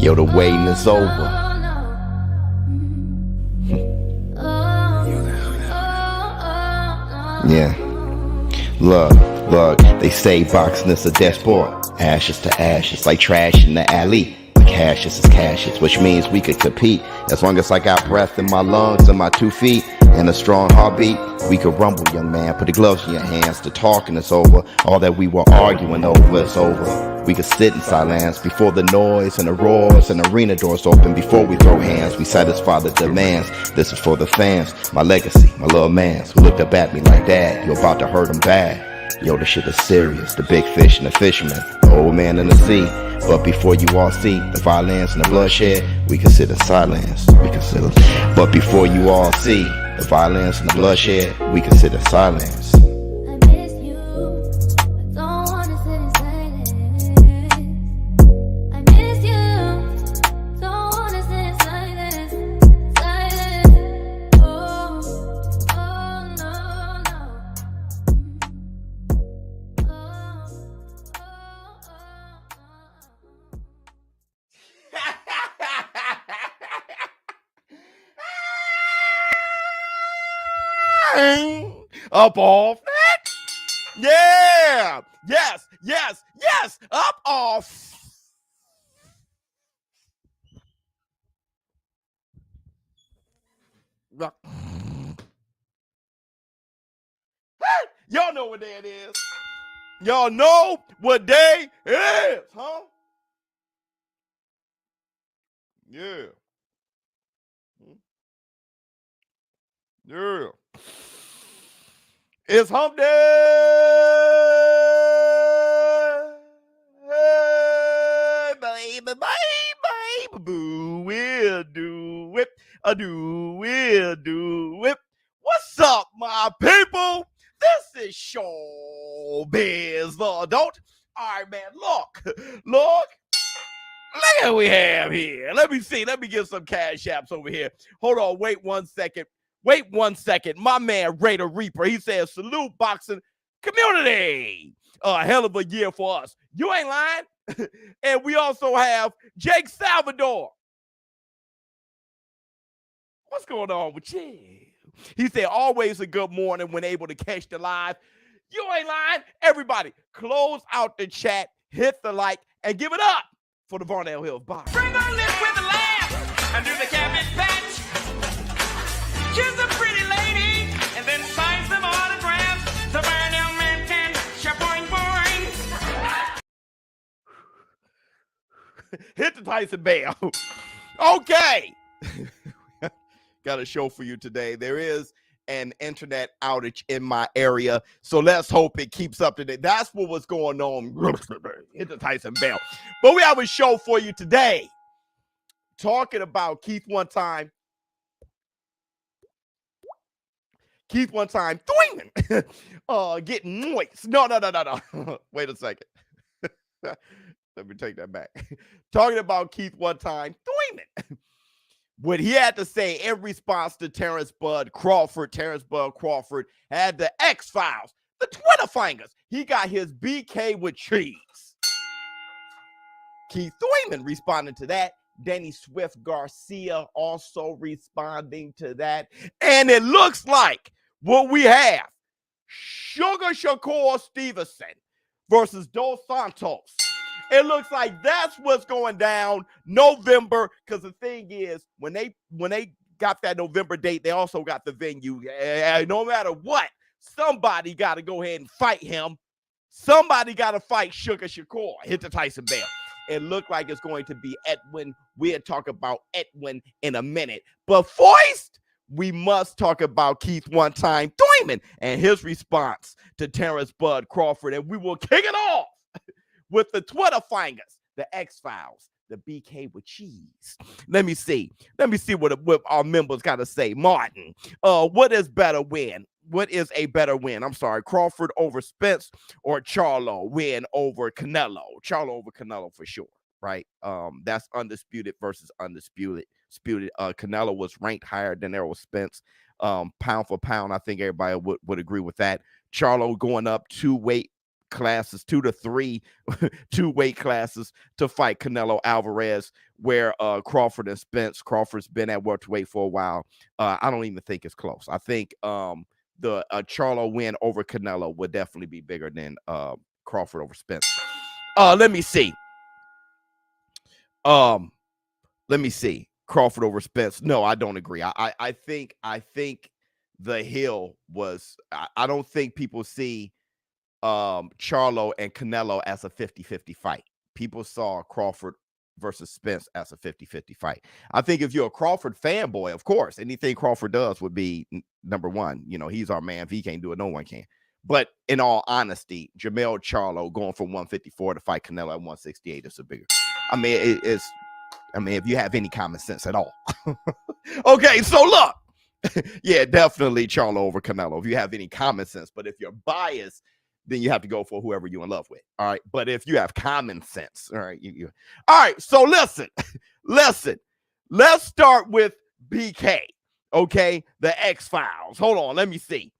Yo, the waiting is over. Yeah. Look, they say boxing is a death sport. Ashes to ashes, like trash in the alley. Cashes is cashes, which means we could compete. As long as I got breath in my lungs and my 2 feet and a strong heartbeat, we could rumble, young man. Put the gloves in your hands. The talking is over. All that we were arguing over is over. We could sit in silence before the noise and the roars and arena doors open. Before we throw hands, we satisfy the demands. This is for the fans, my legacy, my little mans who looked up at me like, Dad, you about to hurt them bad. Yo, the shit is serious. The big fish and the fisherman, the old man in the sea. But before you all see the violence and the bloodshed, we can sit in silence. But before you all see the violence and the bloodshed, we can sit in silence. Up off that. Yeah. Yes. Up off. Y'all know what day it is. Y'all know what day it is, huh? Yeah. It's hump day. Hey, baby, boo, we'll do it. We'll do it. What's up, my people? This is ShowBizz, the adult. All right, man, look at what we have here. Let me see. Let me get some cash apps over here. Hold on. Wait 1 second. My man, Raider Reaper, he says, salute boxing community. A hell of a year for us. You ain't lying. And we also have Jake Salvador. What's going on with you? He said, always a good morning when able to catch the live. You ain't lying. Everybody, close out the chat, hit the like, and give it up for the Varnell Hills box. Bring our lips with a laugh and do the cabbage patch. Kiss a pretty lady and then sign some autographs. The Varnell man can shaboing boing. Hit the Tyson Bell. Okay. Got a show for you today. There is an internet outage in my area, so let's hope it keeps up to date. That's what was going on. Hit the Tyson Bell. But we have a show for you today. Talking about Keith one time, Thurman, getting moist. No. Wait a second. Let me take that back. Talking about Keith one time, Thurman. What he had to say in response to Terence Bud Crawford had the X-Files, the Twitter fingers. He got his BK with cheese. Keith Thurman responded to that. Danny Swift Garcia also responding to that. And it looks like what we have, Sugar Shakur Stevenson versus Dos Santos. It looks like that's what's going down November, because the thing is, when they got that November date, they also got the venue. No matter what, somebody got to go ahead and fight him. Somebody got to fight Sugar Shakur. Hit the Tyson Bell. It looked like it's going to be Edwin. We'll talk about Edwin in a minute. But first, we must talk about Keith one time Thurman and his response to Terence Bud Crawford. And we will kick it off with the Twitter fingers, the X-Files, the BK with cheese. Let me see what our members got to say. Martin, what is better win? What is a better win? I'm sorry, Crawford over Spence or Charlo win over Canelo? Charlo over Canelo for sure, right? That's undisputed versus undisputed. Canelo was ranked higher than Errol Spence. Pound for pound, I think everybody would agree with that. Charlo going up 2 weight classes, 2 to 3, 2 weight classes to fight Canelo Alvarez, where Crawford and Spence. Crawford's been at welterweight for a while. I don't even think it's close. I think the Charlo win over Canelo would definitely be bigger than Crawford over Spence. Let me see. Let me see. Crawford over Spence. No, I don't agree. I think the Hill was. I don't think people see Charlo and Canelo as a 50-50 fight. People saw Crawford versus Spence as a 50-50 fight. I think if you're a Crawford fanboy, of course, anything Crawford does would be number one. You know, he's our man. If he can't do it, no one can. But in all honesty, Jermell Charlo going from 154 to fight Canelo at 168 is a bigger. I mean, if you have any common sense at all. Okay, so look. Yeah, definitely Charlo over Canelo if you have any common sense. But if you're biased, then you have to go for whoever you're in love with. All right. But if you have common sense, all right. All right. So listen. Let's start with BK. Okay. The X-Files. Hold on. Let me see.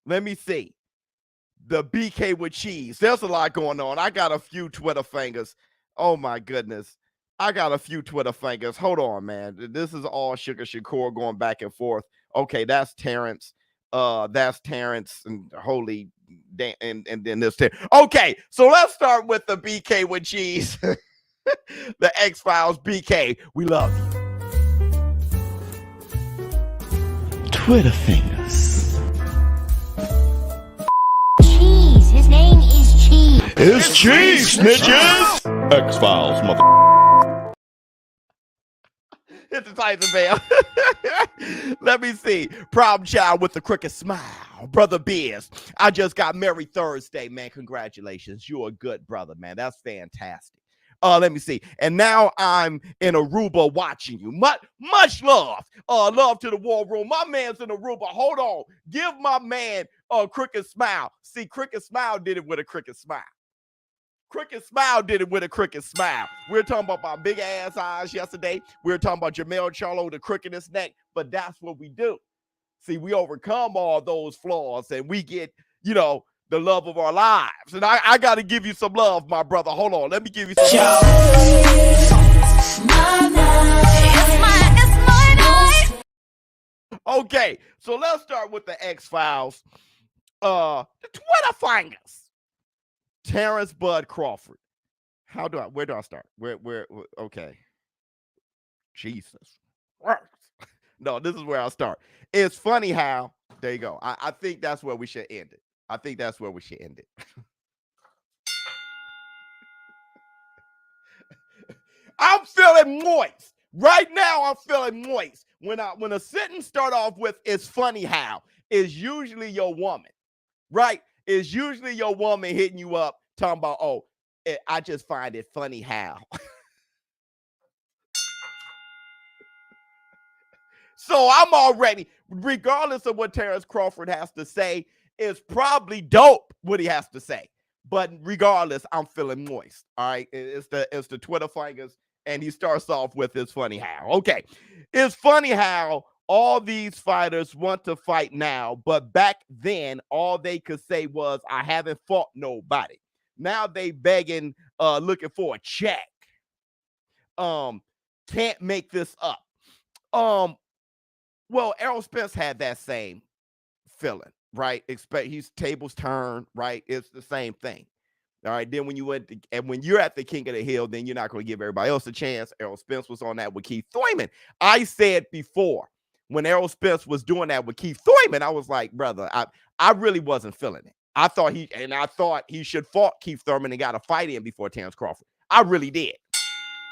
The BK with cheese. There's a lot going on. I got a few Twitter fingers. Oh my goodness. I got a few Twitter fingers. Hold on, man. This is all Sugar Shakur going back and forth. Okay, that's Terence. That's Terence and holy damn, and then this Terence. Okay, so let's start with the BK with cheese. The X-Files BK. We love you. Twitter fingers. Cheese. His name is Cheese. It's cheese, snitches. X-Files, mother. Hit the Tyson bell. Let me see. Problem child with the crooked smile. Brother Biz. I just got married Thursday, man. Congratulations. You're a good brother, man. That's fantastic. Let me see. And now I'm in Aruba watching you. Much love. Love to the war room. My man's in Aruba. Hold on. Give my man a crooked smile. See, crooked smile did it with a crooked smile. Crooked Smile did it with a crooked smile. We were talking about my big ass eyes yesterday. We were talking about Jermell Charlo, the crookedest neck, but that's what we do. See, we overcome all those flaws and we get, the love of our lives. And I got to give you some love, my brother. Hold on. Let me give you some love. It's my night. Okay, so let's start with the X-Files. The Twitter fingers. Terence Bud Crawford. Where do I start? Where okay. Jesus. No, this is where I'll start. It's funny how, there you go. I think that's where we should end it. I'm feeling moist. Right now, I'm feeling moist. When a sentence start off with, it's funny how, it's usually your woman, right? It's usually your woman hitting you up talking about, I just find it funny how. So I'm already, regardless of what Terence Crawford has to say, it's probably dope what he has to say. But regardless, I'm feeling moist. All right. It's the Twitter fingers. And he starts off with it's funny how. Okay. It's funny how all these fighters want to fight now, but back then, all they could say was, I haven't fought nobody. Now they begging, looking for a check. Can't make this up. Well, Errol Spence had that same feeling, right? Expect he's tables turn, right? It's the same thing. All right. Then when you're at the King of the Hill, then you're not going to give everybody else a chance. Errol Spence was on that with Keith Thurman. I said before, when Errol Spence was doing that with Keith Thurman, I was like, brother, I really wasn't feeling it. I thought he should fought Keith Thurman and got a fight in before Terence Crawford. I really did.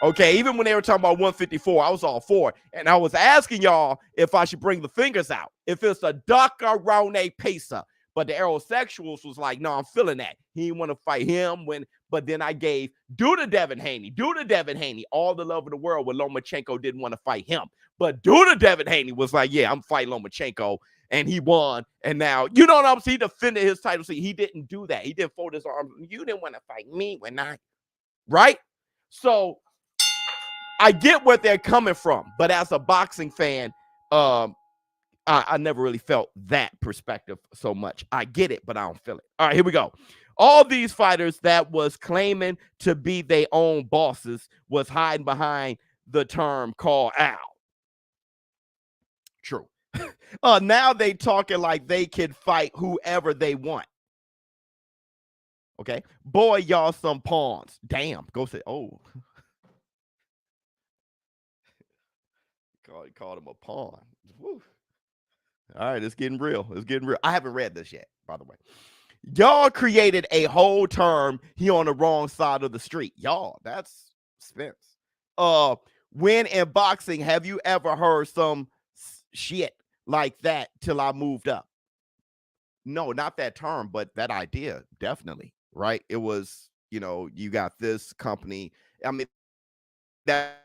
Okay, even when they were talking about 154, I was all for it. And I was asking y'all if I should bring the fingers out, if it's a Dakarone Pesa. But the Aerosexuals was like, no, I'm feeling that. He didn't want to fight him but then I gave due to Devin Haney, all the love of the world when Lomachenko didn't want to fight him. But due to Devin Haney was like, yeah, I'm fighting Lomachenko. And he won. And now, you know what I'm saying? He defended his title. See, he didn't do that. He didn't fold his arms. You didn't want to fight me when I, right? So I get where they're coming from. But as a boxing fan, I never really felt that perspective so much. I get it, but I don't feel it. All right, here we go. All these fighters that was claiming to be their own bosses was hiding behind the term called Al. True. Now they talking like they can fight whoever they want. Okay. Boy, y'all some pawns. Damn. Go say, oh. Called him a pawn. Woo. All right, it's getting real. It's getting real. I haven't read this yet, by the way. Y'all created a whole term. He on the wrong side of the street. Y'all, that's Spence. When in boxing, have you ever heard some shit like that till I moved up? No, not that term, but that idea, definitely. Right? It was, you got this company. I mean, that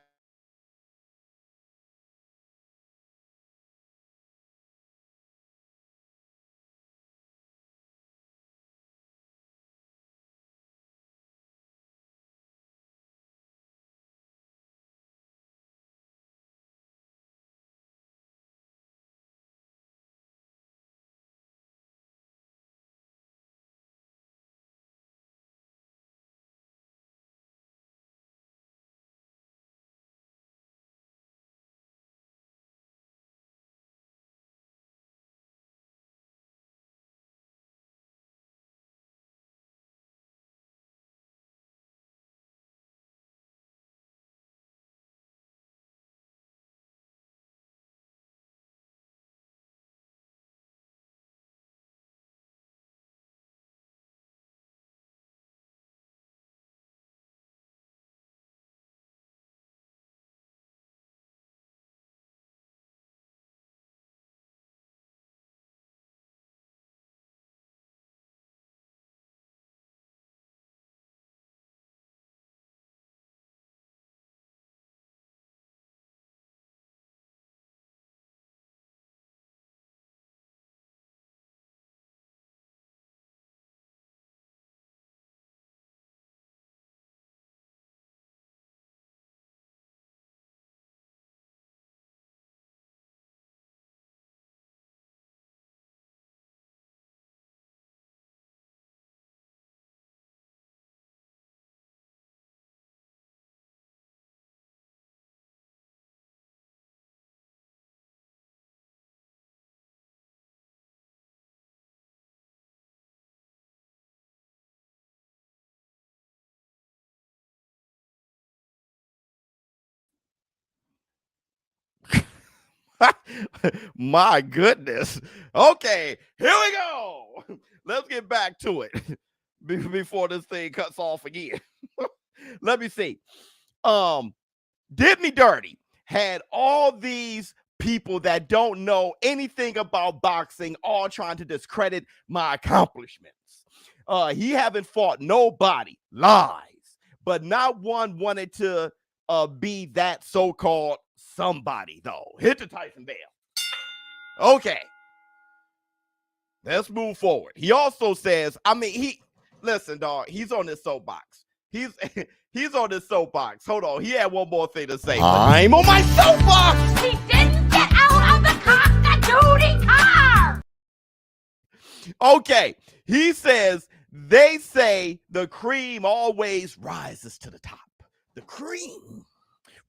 my goodness. Okay, here we go. Let's get back to it before this thing cuts off again. Let me see. Did Me Dirty had all these people that don't know anything about boxing all trying to discredit my accomplishments. He haven't fought nobody. Lies. But not one wanted to be that so-called somebody, though. Hit the Tyson bell. Okay. Let's move forward. He also says, listen, dog, he's on this soapbox. He's on this soapbox. Hold on. He had one more thing to say. I'm on my soapbox. He didn't get out of the cock-a-doodle car. Okay. He says, they say the cream always rises to the top. The cream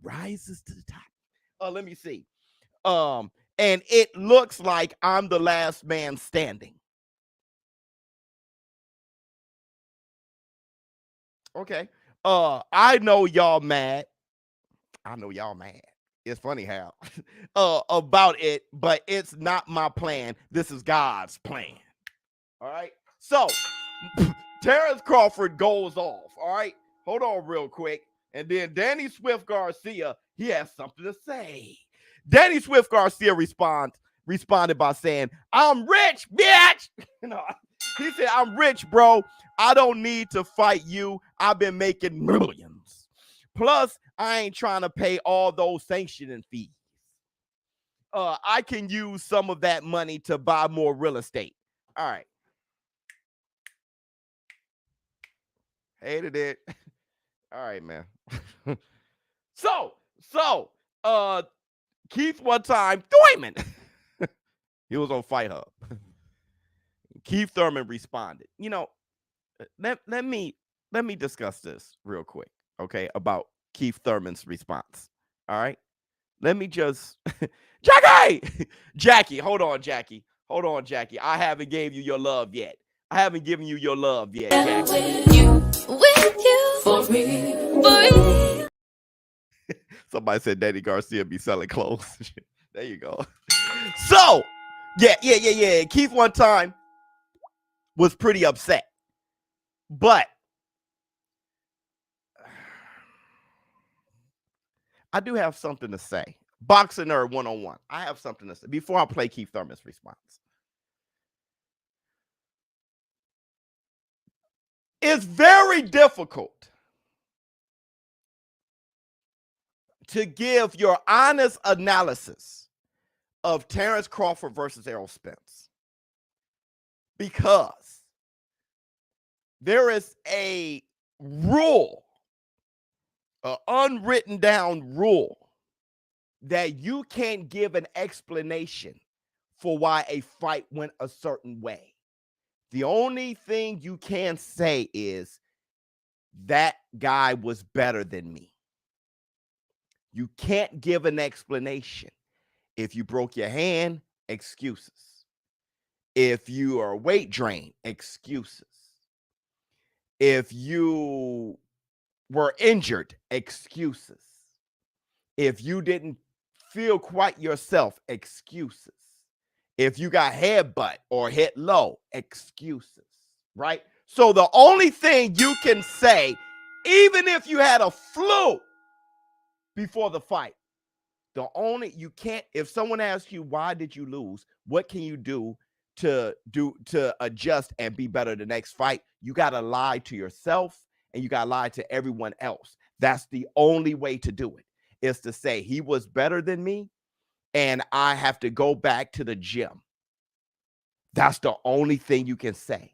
rises to the top. Let me see. And it looks like I'm the last man standing. Okay. I know y'all mad. It's funny how about it, but it's not my plan. This is God's plan. All right. So Terence Crawford goes off. All right. Hold on real quick. And then Danny Swift Garcia, he has something to say. Danny Swift Garcia responded by saying, I'm rich, bitch. He said, I'm rich, bro. I don't need to fight you. I've been making millions. Plus, I ain't trying to pay all those sanctioning fees. I can use some of that money to buy more real estate. All right. Hated it. All right, man. So, Keith one time, Thurman. He was on Fight Hub. Keith Thurman responded. let me discuss this real quick, okay, about Keith Thurman's response. All right. Let me just Jackie, hold on, Jackie. Hold on, Jackie. I haven't gave you your love yet. I haven't given you your love yet, Jackie. With you, for real. Somebody said Danny Garcia be selling clothes. There you go. So, yeah. Keith one time was pretty upset. But I do have something to say. Boxing Nerd 101. I have something to say before I play Keith Thurman's response. It's very difficult to give your honest analysis of Terence Crawford versus Errol Spence because there is a rule, an unwritten down rule, that you can't give an explanation for why a fight went a certain way. The only thing you can say is that guy was better than me. You can't give an explanation. If you broke your hand, excuses. If you are weight drained, excuses. If you were injured, excuses. If you didn't feel quite yourself, excuses. If you got headbutt or hit low, excuses, right? So the only thing you can say, even if you had a flu before the fight, you can't, if someone asks you, why did you lose? What can you do to adjust and be better the next fight? You got to lie to yourself and you got to lie to everyone else. That's the only way to do it, is to say he was better than me and I have to go back to the gym. That's the only thing you can say.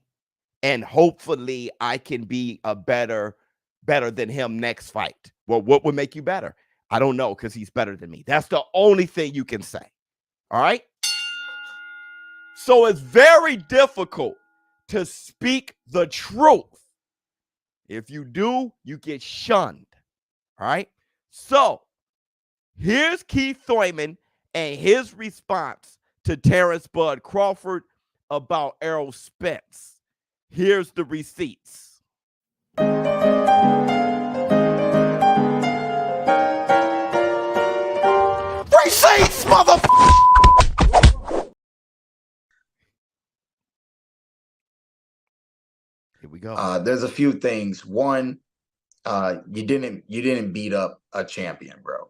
And hopefully I can be a better than him next fight. Well, what would make you better? I don't know, because he's better than me. That's the only thing you can say. All right? So it's very difficult to speak the truth. If you do, you get shunned. All right? So here's Keith Thurman and his response to Terence Bud Crawford about Errol Spence. Here's the receipts. Receipts, motherfucker! Here we go. There's a few things. One, you didn't beat up a champion, bro.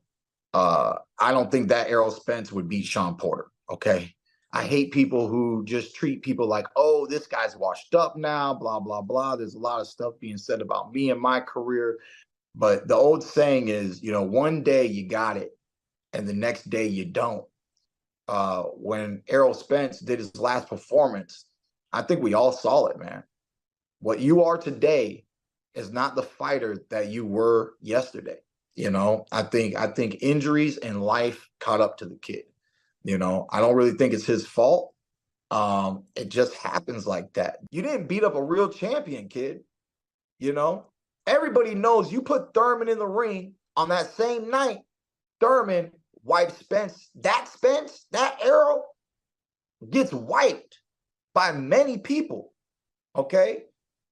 I don't think that Errol Spence would beat Sean Porter. Okay. I hate people who just treat people like, oh, this guy's washed up now, blah, blah, blah. There's a lot of stuff being said about me and my career. But the old saying is, one day you got it and the next day you don't. When Errol Spence did his last performance, I think we all saw it, man. What you are today is not the fighter that you were yesterday. I think injuries and life caught up to the kid. I don't really think it's his fault. It just happens like that. You didn't beat up a real champion, kid. Everybody knows you put Thurman in the ring on that same night. Thurman wiped Spence. That Errol gets wiped by many people. Okay.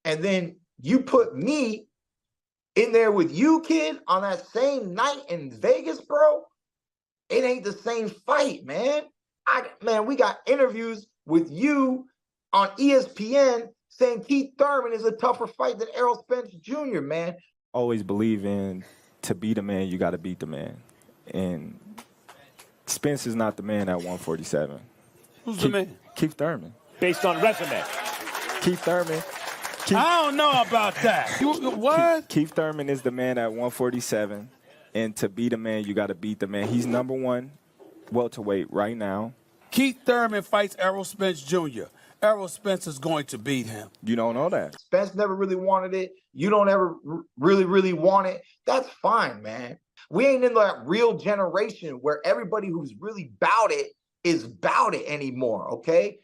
And then you put me in there with you, kid, on that same night in Vegas, bro. It ain't the same fight, man. We got interviews with you on ESPN saying Keith Thurman is a tougher fight than Errol Spence Jr., man. Always believe in, to beat a man, you got to beat the man. And Spence is not the man at 147. Who's the man? Keith Thurman. Based on resume. Keith Thurman. I don't know about that. What? Keith Thurman is the man at 147. And to beat a man, you got to beat the man. He's number one welterweight right now. Keith Thurman fights Errol Spence Jr. Errol Spence is going to beat him. You don't know that. Spence never really wanted it. You don't ever really want it. That's fine, man. We ain't in that real generation where everybody who's really about it is about it anymore, okay?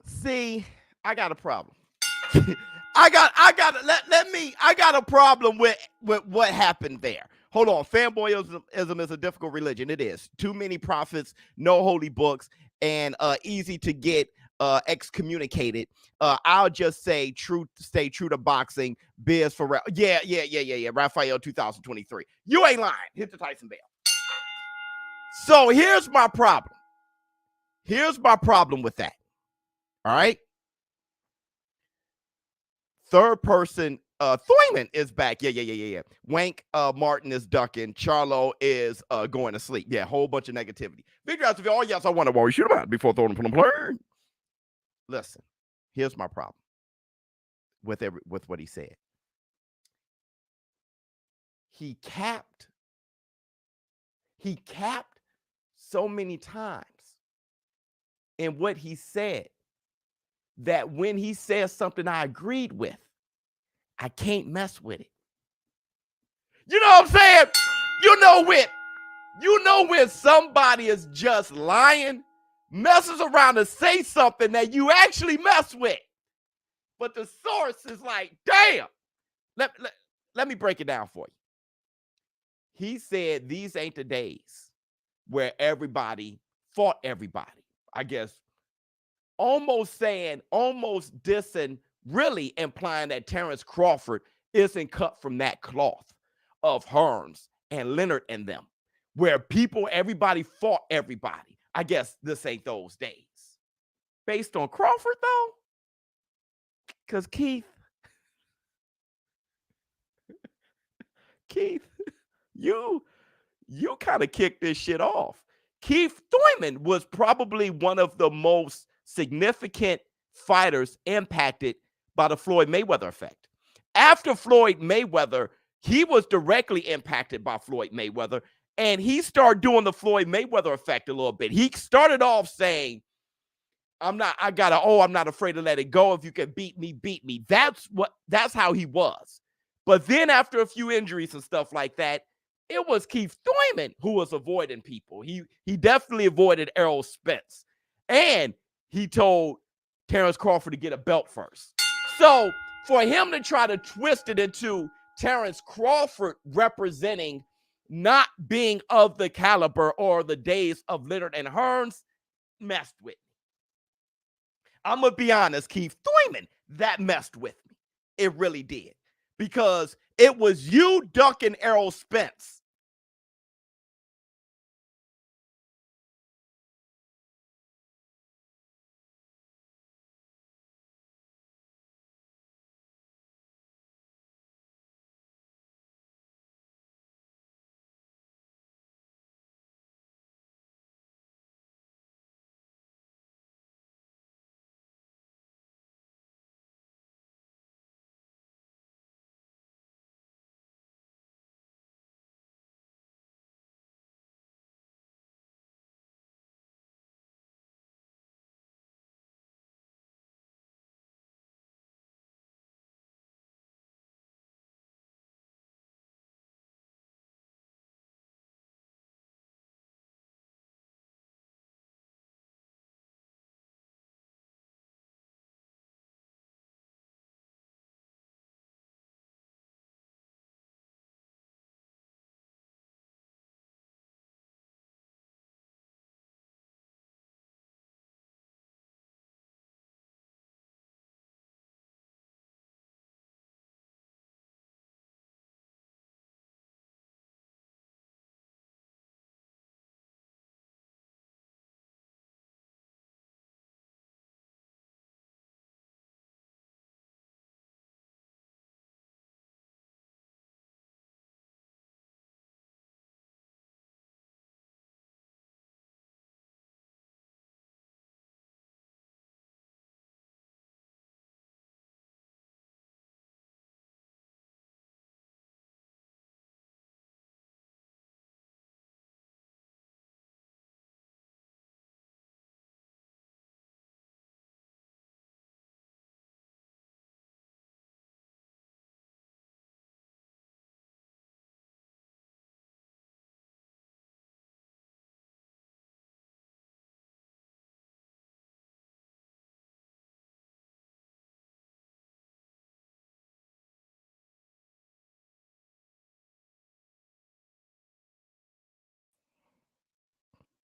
See, I got a problem. I got a problem with what happened there. Hold on. Fanboyism is a difficult religion. It is. Too many prophets, no holy books, and easy to get excommunicated. I'll just say stay true to boxing. Biz for yeah. Raphael 2023. You ain't lying. Hit the Tyson bell. So here's my problem. Here's my problem with that. All right. Third person, Thurman is back. Yeah. Wank Martin is ducking. Charlo is going to sleep. Yeah, whole bunch of negativity. Victor has to be, oh, yes, I wonder why we shoot him out before throwing him from the plane. Listen, here's my problem with what he said. He capped so many times in what he said that when he says something I agreed with, I can't mess with it. You know what I'm saying? You know when somebody is just lying, messes around to say something that you actually mess with. But the source is like, damn. Let me break it down for you. He said these ain't the days where everybody fought everybody. I guess almost dissing, really implying that Terence Crawford isn't cut from that cloth of Hearns and Leonard and them, where everybody fought everybody. I guess this ain't those days. Based on Crawford, though, because Keith, you kind of kicked this shit off. Keith Thurman was probably one of the most significant fighters impacted by the Floyd Mayweather effect. After Floyd Mayweather, he was directly impacted by Floyd Mayweather, and he started doing the Floyd Mayweather effect a little bit. He started off saying, I'm not afraid to let it go. If you can beat me, beat me. That's how he was. But then after a few injuries and stuff like that, it was Keith Thurman who was avoiding people. He definitely avoided Errol Spence. And he told Terence Crawford to get a belt first. So for him to try to twist it into Terence Crawford representing not being of the caliber or the days of Leonard and Hearns messed with me. I'm going to be honest, Keith Thurman, that messed with me. It really did. Because it was you ducking Errol Spence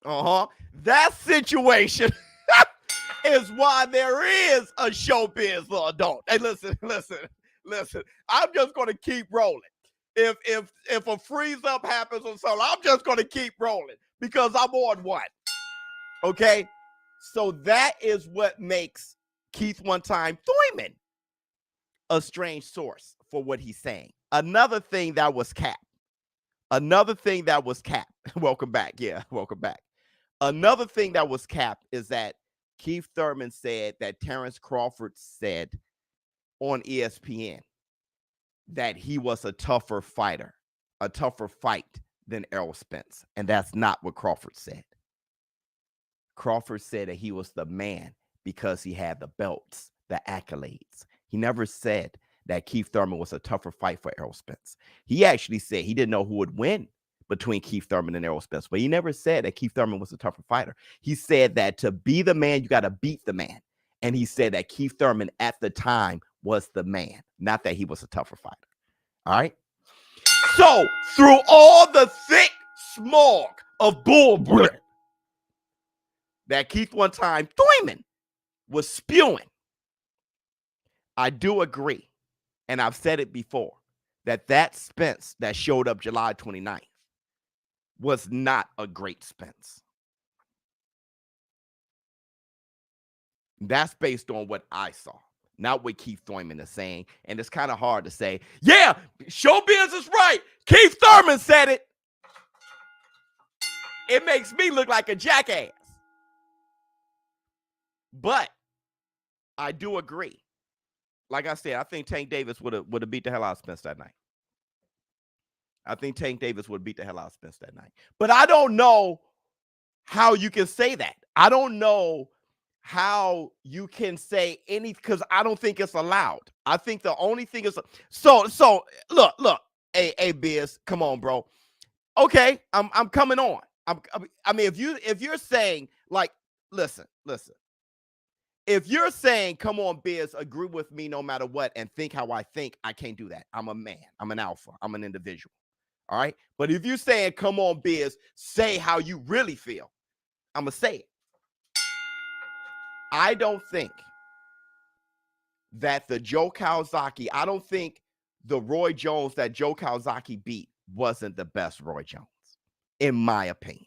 That situation is why there is a showbiz law. Don't. Hey, listen. I'm just going to keep rolling. If a freeze up happens or something, I'm just going to keep rolling because I'm on one. Okay? So that is what makes Keith One Time Thurman a strange source for what he's saying. Another thing that was capped. Welcome back. Yeah, welcome back. Another thing that was capped is that Keith Thurman said that Terence Crawford said on ESPN that he was a tougher fight than Errol Spence. And that's not what Crawford said. Crawford said that he was the man because he had the belts, the accolades. He never said that Keith Thurman was a tougher fight for Errol Spence. He actually said he didn't know who would win between Keith Thurman and Errol Spence, but he never said that Keith Thurman was a tougher fighter. He said that to be the man, you got to beat the man. And he said that Keith Thurman at the time was the man, not that he was a tougher fighter. All right? So through all the thick smog of bull that Keith One Time Thurman was spewing, I do agree, and I've said it before, that Spence that showed up July 29th was not a great Spence. That's based on what I saw, not what Keith Thurman is saying. And it's kind of hard to say, yeah, ShowBizz is right. Keith Thurman said it. It makes me look like a jackass. But I do agree. Like I said, I think Tank Davis would have beat the hell out of Spence that night. But I don't know how you can say that. I don't know how you can say any, because I don't think it's allowed. I think the only thing is so look, hey Biz, come on, bro. Okay, I'm coming on. I mean, if you're saying, like, listen. If you're saying, come on, Biz, agree with me no matter what and think how I think, I can't do that. I'm a man. I'm an alpha. I'm an individual. All right? But if you're saying, come on, Biz, say how you really feel, I'm going to say it. I don't think that the Joe Calzaghe, I don't think the Roy Jones that Joe Calzaghe beat wasn't the best Roy Jones, in my opinion.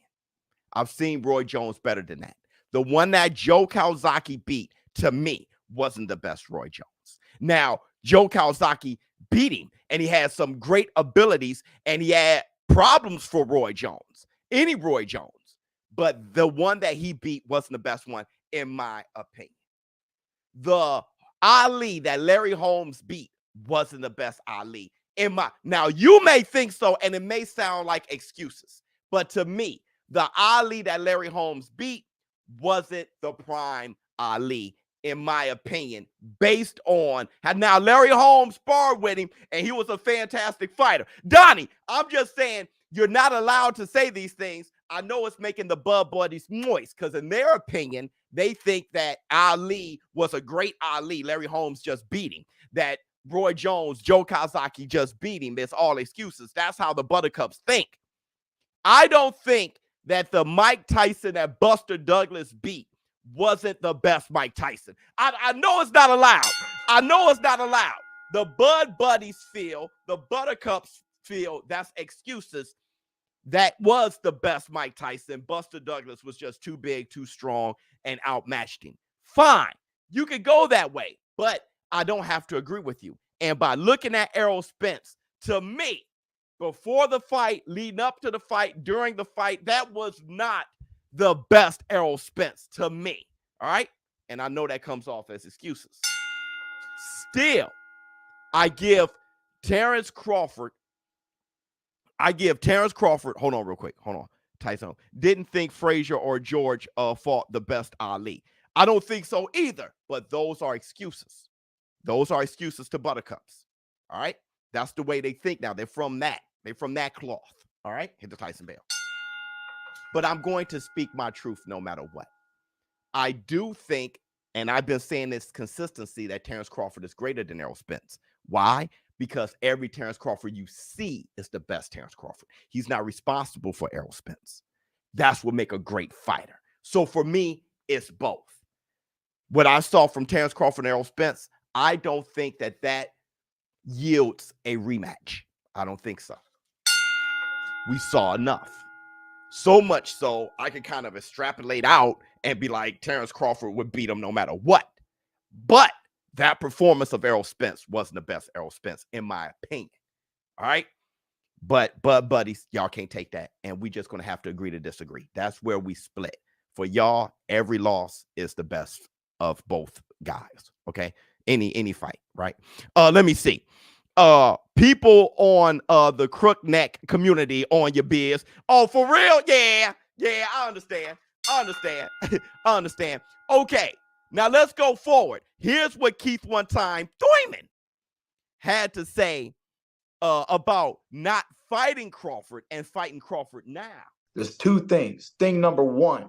I've seen Roy Jones better than that. The one that Joe Calzaghe beat, to me, wasn't the best Roy Jones. Now, Joe Calzaghe beat him, and he had some great abilities, and he had problems for Roy Jones, any Roy Jones. But the one that he beat wasn't the best one, in my opinion. The Ali that Larry Holmes beat wasn't the best Ali. Now, you may think so, and it may sound like excuses. But to me, the Ali that Larry Holmes beat wasn't the prime Ali, in my opinion, based on how now Larry Holmes sparred with him, and he was a fantastic fighter. Donnie, I'm just saying, you're not allowed to say these things. I know it's making the Bud Buddies moist, because in their opinion, they think that Ali was a great Ali. Larry Holmes just beat him. That Roy Jones, Joe Calzaghe just beat him. It's all excuses. That's how the Buttercups think. I don't think that the Mike Tyson that Buster Douglas beat wasn't the best Mike Tyson. I know it's not allowed. The Bud Buddies feel, the Buttercups feel that's excuses. That was the best Mike Tyson. Buster Douglas was just too big, too strong, and outmatched him. Fine. You could go that way, but I don't have to agree with you. And by looking at Errol Spence, to me, before the fight, leading up to the fight, during the fight, that was not the best Errol Spence to me. All right? And I know that comes off as excuses. Still, I give Terence Crawford. Hold on real quick. Hold on. Tyson didn't think Frazier or George fought the best Ali. I don't think so either, but those are excuses. Those are excuses to Buttercups. All right? That's the way they think now. They're from that cloth. All right? Hit the Tyson bell. But I'm going to speak my truth no matter what. I do think, and I've been saying this consistency, that Terence Crawford is greater than Errol Spence. Why? Because every Terence Crawford you see is the best Terence Crawford. He's not responsible for Errol Spence. That's what make a great fighter. So for me, it's both. What I saw from Terence Crawford and Errol Spence, I don't think that yields a rematch. I don't think so. We saw enough. So much so, I could kind of extrapolate out and be like, Terence Crawford would beat him no matter what. But that performance of Errol Spence wasn't the best Errol Spence, in my opinion. All right? But buddies, y'all can't take that. And we just going to have to agree to disagree. That's where we split. For y'all, every loss is the best of both guys. Okay? Any fight, right? Let me see. People on the crook neck community on your biz. Oh, for real? Yeah, I understand. I understand. Okay, now let's go forward. Here's what Keith one time Thurman had to say about not fighting Crawford and fighting Crawford now. There's two things. Thing number one,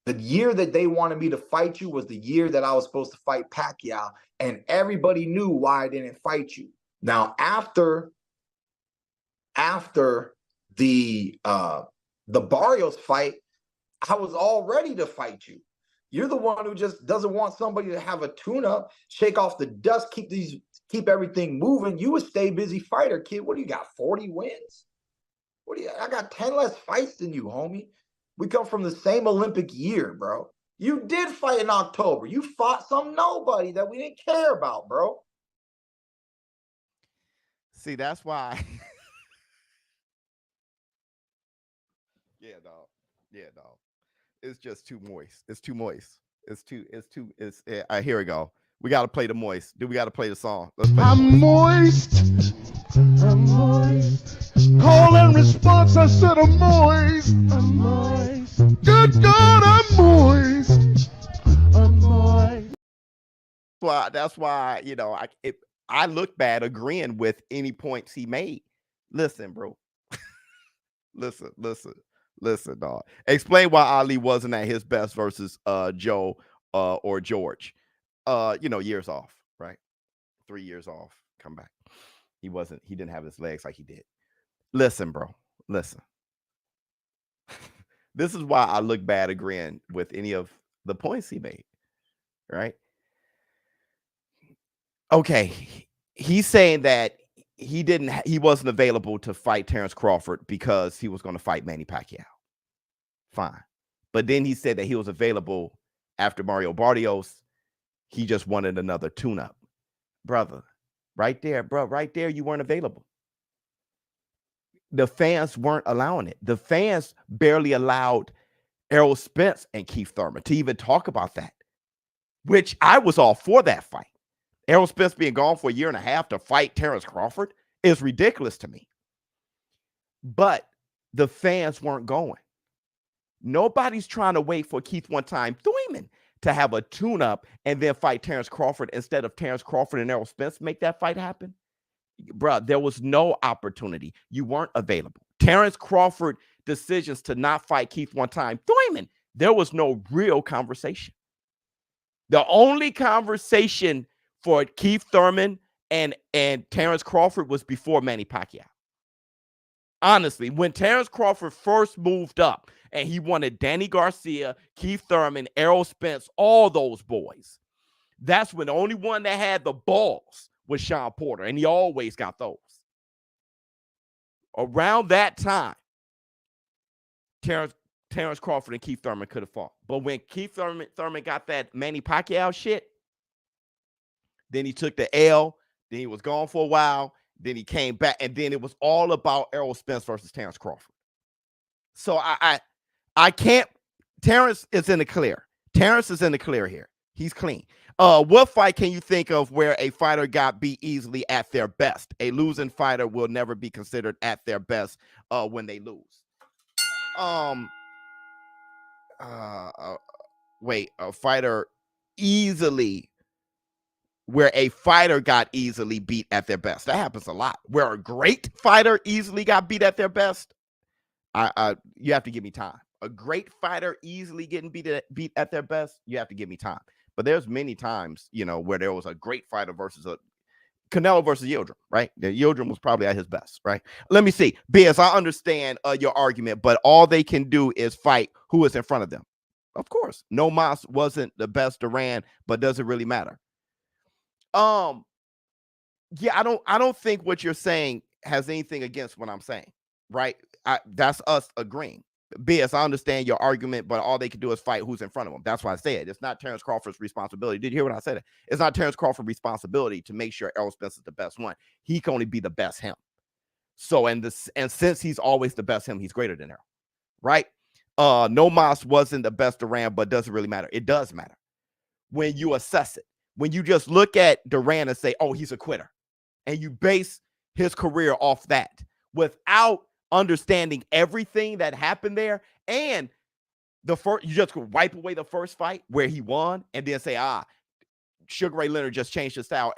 the year that they wanted me to fight you was the year that I was supposed to fight Pacquiao, and everybody knew why I didn't fight you. Now, after the Barrios fight, I was all ready to fight you. You're the one who just doesn't want somebody to have a tune-up, shake off the dust, keep everything moving. You a stay busy fighter, kid. What do you got? 40 wins? I got 10 less fights than you, homie. We come from the same Olympic year, bro. You did fight in October. You fought some nobody that we didn't care about, bro. See, that's why. Yeah, dog. It's just too moist. It's too moist. Here we go. We got to play the moist. We got to play the song. Let's play I'm moist. I'm moist. Call and response, I said I'm moist. I'm moist. Good God, I'm moist. I'm moist. Well, that's why, I look bad agreeing with any points he made. Listen, bro. Listen, dog. Explain why Ali wasn't at his best versus Joe or George. Years off, right? 3 years off. Come back. He didn't have his legs like he did. Listen, bro. Listen. This is why I look bad agreeing with any of the points he made. Right? Okay. He's saying that he wasn't available to fight Terence Crawford because he was going to fight Manny Pacquiao. Fine. But then he said that he was available after Mario Barrios. He just wanted another tune-up. Brother, right there, you weren't available. The fans weren't allowing it. The fans barely allowed Errol Spence and Keith Thurman to even talk about that, which I was all for that fight. Errol Spence being gone for a year and a half to fight Terence Crawford is ridiculous to me. But the fans weren't going. Nobody's trying to wait for Keith one time Thurman to have a tune-up and then fight Terence Crawford instead of Terence Crawford and Errol Spence make that fight happen. Bro, there was no opportunity. You weren't available. Terence Crawford decisions to not fight Keith one time Thurman, there was no real conversation. The only conversation for Keith Thurman and Terence Crawford was before Manny Pacquiao. Honestly, when Terence Crawford first moved up and he wanted Danny Garcia, Keith Thurman, Errol Spence, all those boys, that's when the only one that had the balls was Shawn Porter, and he always got those. Around that time, Terence Crawford and Keith Thurman could have fought. But when Keith Thurman got that Manny Pacquiao shit, then he took the L, then he was gone for a while, then he came back, and then it was all about Errol Spence versus Terence Crawford. So I can't. Terence is in the clear. Terence is in the clear here. He's clean. What fight can you think of where a fighter got beat easily at their best? A losing fighter will never be considered at their best when they lose. Wait, a fighter easily, where a fighter got easily beat at their best. That happens a lot. Where a great fighter easily got beat at their best. You have to give me time. A great fighter easily getting beat at their best. You have to give me time. But there's many times, where there was a great fighter versus Canelo versus Yildirim, right? The Yildirim was probably at his best, right? Let me see. Biz, I understand your argument, but all they can do is fight who is in front of them. Of course, No Mas wasn't the best Duran, but does it really matter? Yeah, I don't think what you're saying has anything against what I'm saying, right? That's us agreeing. Biz, I understand your argument, but all they can do is fight who's in front of them. That's why I say it. It's not Terence Crawford's responsibility. Did you hear what I said? It's not Terence Crawford's responsibility to make sure Errol Spence is the best one. He can only be the best him. So, and since he's always the best him, he's greater than Errol, right? No Mas wasn't the best Duran, but doesn't really matter. It does matter when you assess it. When you just look at Duran and say, oh, he's a quitter, and you base his career off that without understanding everything that happened there, and you just wipe away the first fight where he won and then say, Sugar Ray Leonard just changed his style.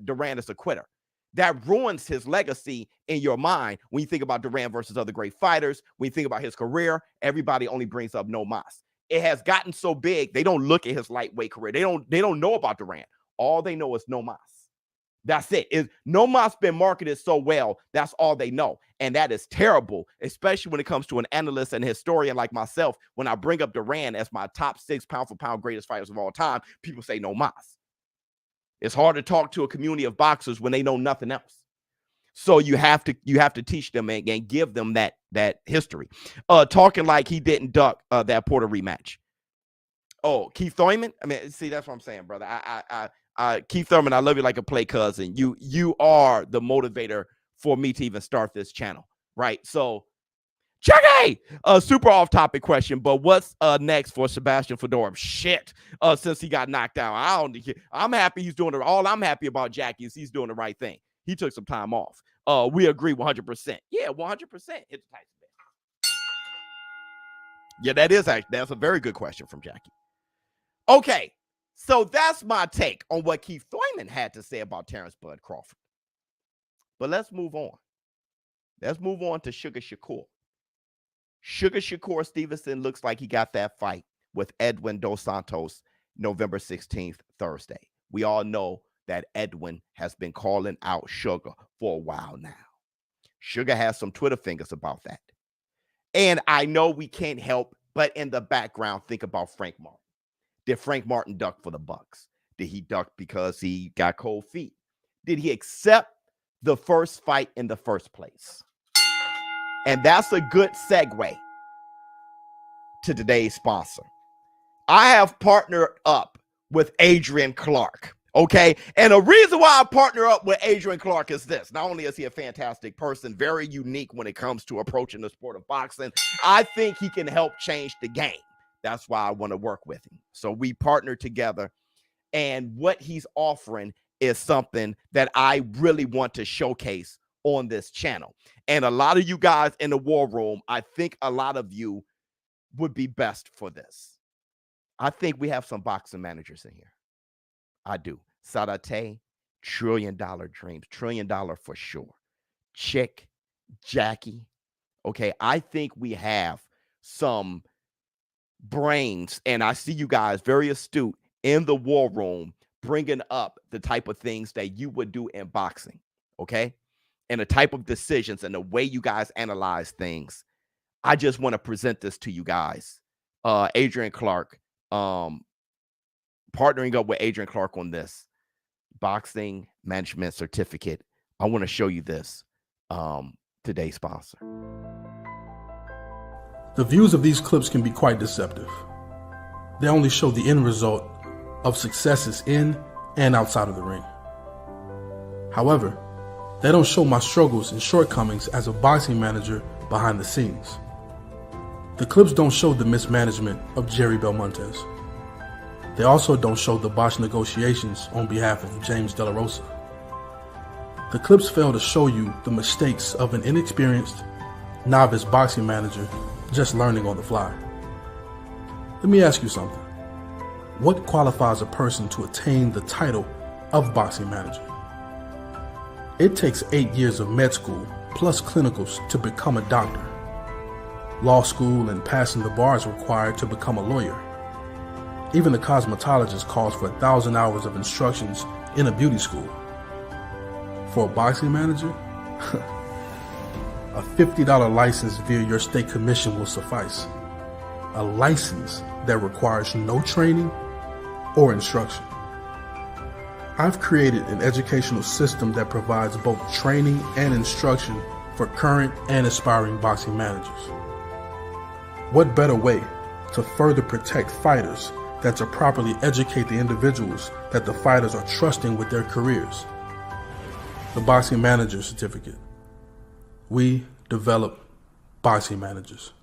Duran is a quitter. That ruins his legacy in your mind when you think about Duran versus other great fighters. When you think about his career, everybody only brings up No Mas. It has gotten so big, they don't look at his lightweight career. They don't know about Duran. All they know is No Mas. That's it. No Mas been marketed so well, that's all they know. And that is terrible, especially when it comes to an analyst and historian like myself. When I bring up Duran as my top 6 pound-for-pound greatest fighters of all time, people say No Mas. It's hard to talk to a community of boxers when they know nothing else. So you have to teach them and give them that history. Talking like he didn't duck that Porter rematch. Oh, Keith Thurman? I mean, see, that's what I'm saying, brother. Keith Thurman, I love you like a play cousin. You are the motivator for me to even start this channel, right? So, Chucky, super off-topic question, but what's next for Sebastian Fedorov? Shit, since he got knocked out, I'm happy he's doing it. All I'm happy about Jackie is he's doing the right thing. He took some time off. We agree 100%. Yeah, 100%. It's tight. Yeah, that's a very good question from Jackie. Okay. So that's my take on what Keith Thurman had to say about Terence Bud Crawford. But let's move on. Let's move on to Sugar Shakur. Sugar Shakur Stevenson looks like he got that fight with Edwin Dos Santos November 16th, Thursday. We all know that Edwin has been calling out Sugar for a while now. Sugar has some Twitter fingers about that. And I know we can't help but in the background think about Frank Martin. Did Frank Martin duck for the Bucks? Did he duck because he got cold feet? Did he accept the first fight in the first place? And that's a good segue to today's sponsor. I have partnered up with Adrian Clark, okay? And the reason why I partner up with Adrian Clark is this. Not only is he a fantastic person, very unique when it comes to approaching the sport of boxing, I think he can help change the game. That's why I want to work with him. So we partner together, and what he's offering is something that I really want to showcase on this channel. And a lot of you guys in the war room, I think a lot of you would be best for this. I think we have some boxing managers in here. I do. Sadate, $1 trillion dreams, $1 trillion for sure. Chick, Jackie. Okay, I think we have some brains, and I see you guys very astute in the war room, bringing up the type of things that you would do in boxing, okay? And the type of decisions and the way you guys analyze things. I just want to present this to you guys. Adrian Clark, partnering up with Adrian Clark on this boxing management certificate. I want to show you this, today's sponsor. The views of these clips can be quite deceptive. They only show the end result of successes in and outside of the ring. However, they don't show my struggles and shortcomings as a boxing manager behind the scenes. The clips don't show the mismanagement of Jerry Belmontes. They also don't show the botched negotiations on behalf of James De La Rosa. The clips fail to show you the mistakes of an inexperienced, novice boxing manager just learning on the fly. Let me ask you something. What qualifies a person to attain the title of boxing manager? It takes 8 years of med school plus clinicals to become a doctor. Law school and passing the bar is required to become a lawyer. Even the cosmetologist calls for 1,000 hours of instructions in a beauty school. For a boxing manager, a $50 license via your state commission will suffice. A license that requires no training or instruction. I've created an educational system that provides both training and instruction for current and aspiring boxing managers. What better way to further protect fighters than to properly educate the individuals that the fighters are trusting with their careers? The Boxing Manager Certificate. We develop boxing managers.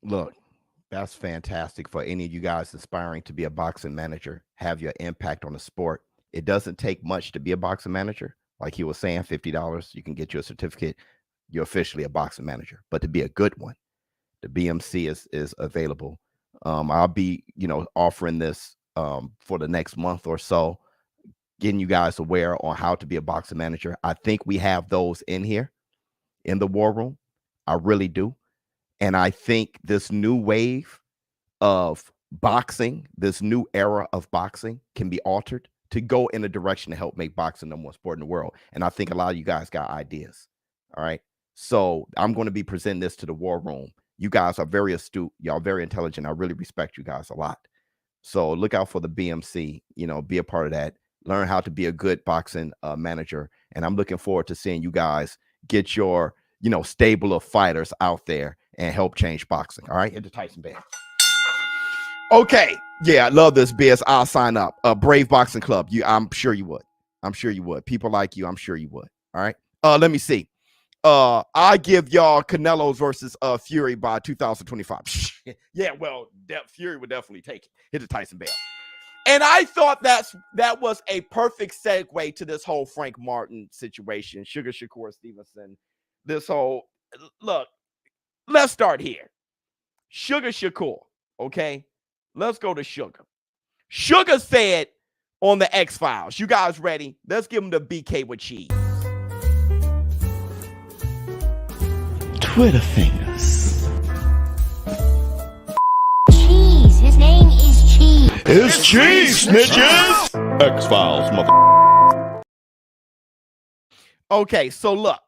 Look, that's fantastic for any of you guys aspiring to be a boxing manager, have your impact on the sport. It doesn't take much to be a boxing manager. Like he was saying, $50, you can get you a certificate. You're officially a boxing manager. But to be a good one, the BMC is available. I'll be, offering this for the next month or so, getting you guys aware on how to be a boxing manager. I think we have those in here in the war room. I really do. And I think this new wave of boxing, this new era of boxing can be altered to go in a direction to help make boxing the number one sport in the world. And I think a lot of you guys got ideas. All right. So I'm going to be presenting this to the war room. You guys are very astute. Y'all very intelligent. I really respect you guys a lot. So look out for the BMC, be a part of that. Learn how to be a good boxing manager. And I'm looking forward to seeing you guys get your, stable of fighters out there and help change boxing. All right. Hit the Tyson band. Okay. Yeah. I love this, Biz. I'll sign up. Brave Boxing Club. I'm sure you would. I'm sure you would. People like you. I'm sure you would. All right. Let me see. I give y'all Canelo's versus Fury by 2025. Yeah, well, Fury would definitely take it. Hit the Tyson bell. And I thought that was a perfect segue to this whole Frank Martin situation, Sugar Shakur Stevenson. This whole look. Let's start here. Sugar Shakur. Okay, let's go to Sugar. Sugar said on the X-Files. You guys ready? Let's give him the BK with cheese. Twitter fingers. Cheese. His name is Cheese. It's cheese, snitches! X-Files, mother. Okay, so look.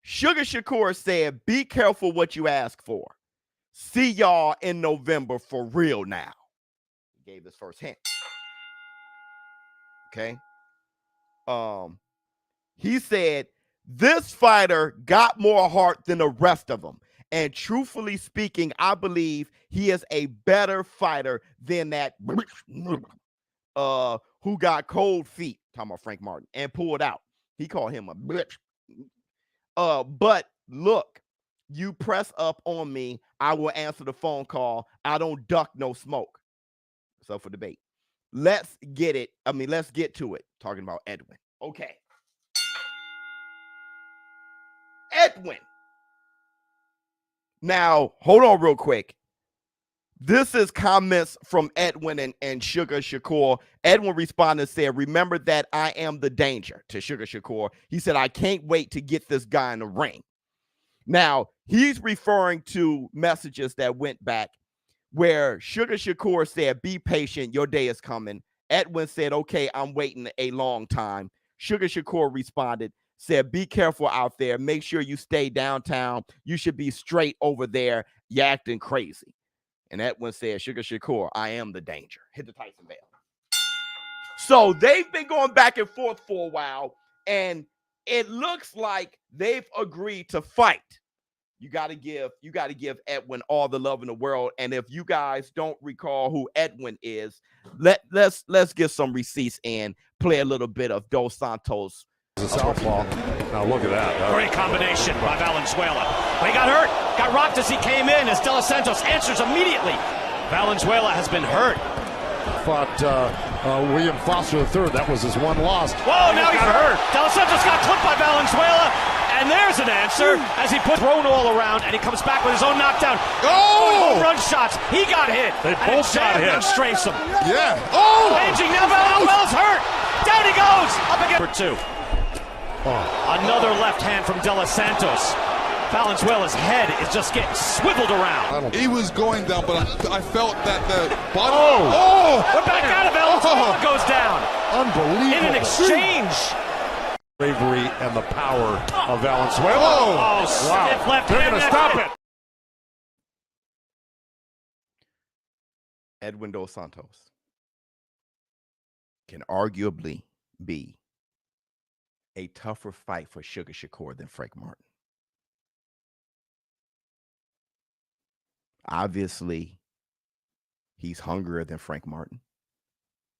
Sugar Shakur said, be careful what you ask for. See y'all in November for real now. He gave his first hint. Okay. He said, this fighter got more heart than the rest of them. And truthfully speaking, I believe he is a better fighter than that who got cold feet, talking about Frank Martin, and pulled out. He called him a bitch. But look, you press up on me, I will answer the phone call. I don't duck no smoke. It's up for debate. Let's get it. Let's get to it. Talking about Edwin. Okay. Edwin. Now, hold on real quick. This is comments from Edwin and Sugar Shakur. Edwin responded and said, remember that I am the danger to Sugar Shakur. He said, I can't wait to get this guy in the ring. Now, he's referring to messages that went back where Sugar Shakur said, be patient, your day is coming. Edwin said, okay, I'm waiting a long time. Sugar Shakur responded, said, be careful out there. Make sure you stay downtown. You should be straight over there. You're acting crazy. And Edwin said, Sugar Shakur, I am the danger. Hit the Tyson bell. So they've been going back and forth for a while, and it looks like they've agreed to fight. You got to give Edwin all the love in the world. And if you guys don't recall who Edwin is, let's get some receipts and play a little bit of Dos Santos. Southpaw. Now look at that. Great combination by Valenzuela. But he got hurt. Got rocked as he came in as De Los Santos answers immediately. Valenzuela has been hurt. Fought William Foster III. That was his one loss. Whoa, now he's hurt. De Los Santos got clipped by Valenzuela. And there's an answer as he put thrown all around and he comes back with his own knockdown. Oh! Home run shots. He got hit. They both got hit. And strafes him. Yeah. Oh! Raging now. Valenzuela's hurt. Down he goes. Up again for two. Oh. Another left hand from De Los Santos. Valenzuela's head is just getting swiveled around. He was going down, but I felt that the bottom. The back out of Valenzuela goes down. Unbelievable. In an exchange. Bravery and the power of Valenzuela. Wow. Wow. Left They're hand, going to that's stop it. it. Edwin Dos Santos can arguably be a tougher fight for Sugar Shakur than Frank Martin. Obviously, he's hungrier than Frank Martin.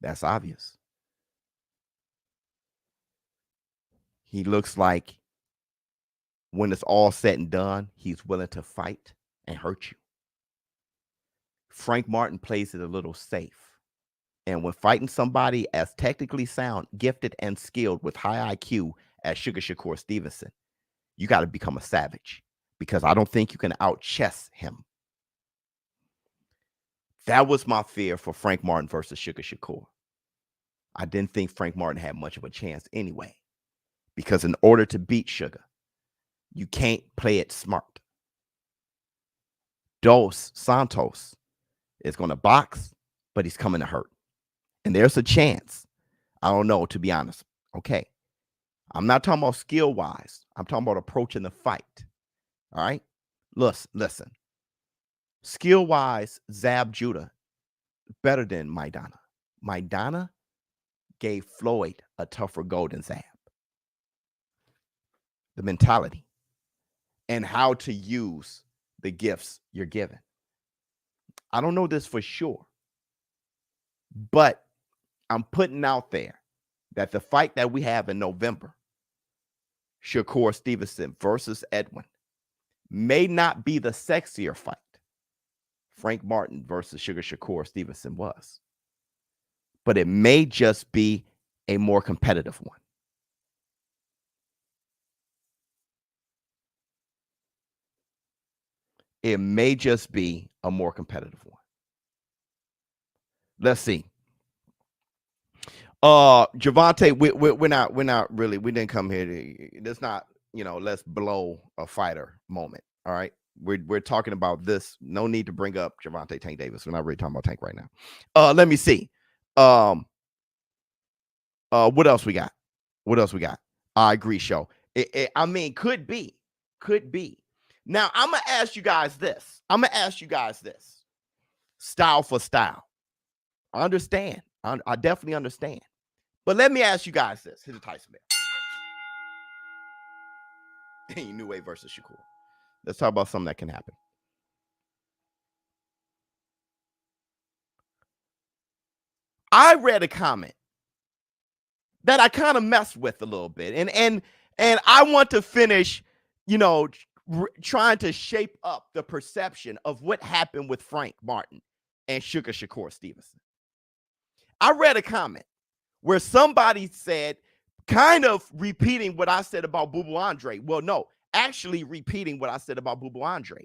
That's obvious. He looks like when it's all said and done, he's willing to fight and hurt you. Frank Martin plays it a little safe. And when fighting somebody as technically sound, gifted, and skilled with high IQ as Sugar Shakur Stevenson, you got to become a savage, because I don't think you can out-chess him. That was my fear for Frank Martin versus Sugar Shakur. I didn't think Frank Martin had much of a chance anyway, because in order to beat Sugar, you can't play it smart. Dos Santos is going to box, but he's coming to hurt. And there's a chance. I don't know, to be honest. Okay. I'm not talking about skill-wise. I'm talking about approaching the fight. All right? Listen. Skill-wise, Zab Judah better than Maidana. Maidana gave Floyd a tougher go than Zab. The mentality and how to use the gifts you're given. I don't know this for sure, but I'm putting out there that the fight that we have in November, Shakur Stevenson versus Edwin, may not be the sexier fight Frank Martin versus Sugar Shakur Stevenson was, but it may just be a more competitive one. It may just be a more competitive one. Let's see. Javante, we're not really, we didn't come here to, it's not, let's blow a fighter moment. All right. We're talking about this. No need to bring up Javante Tank Davis. We're not really talking about Tank right now. Let me see. What else we got? I agree, show. I mean, could be. Now, I'm going to ask you guys this. Style for style. I understand. I definitely understand. But let me ask you guys this. Here's a Tyson Bell. Inoue versus Shakur. Let's talk about something that can happen. I read a comment that I kind of messed with a little bit. And I want to finish, trying to shape up the perception of what happened with Frank Martin and Sugar Shakur Stevenson. I read a comment where somebody said, kind of repeating what I said about Boo Boo Andre. Well, no, actually repeating what I said about Boo Boo Andre.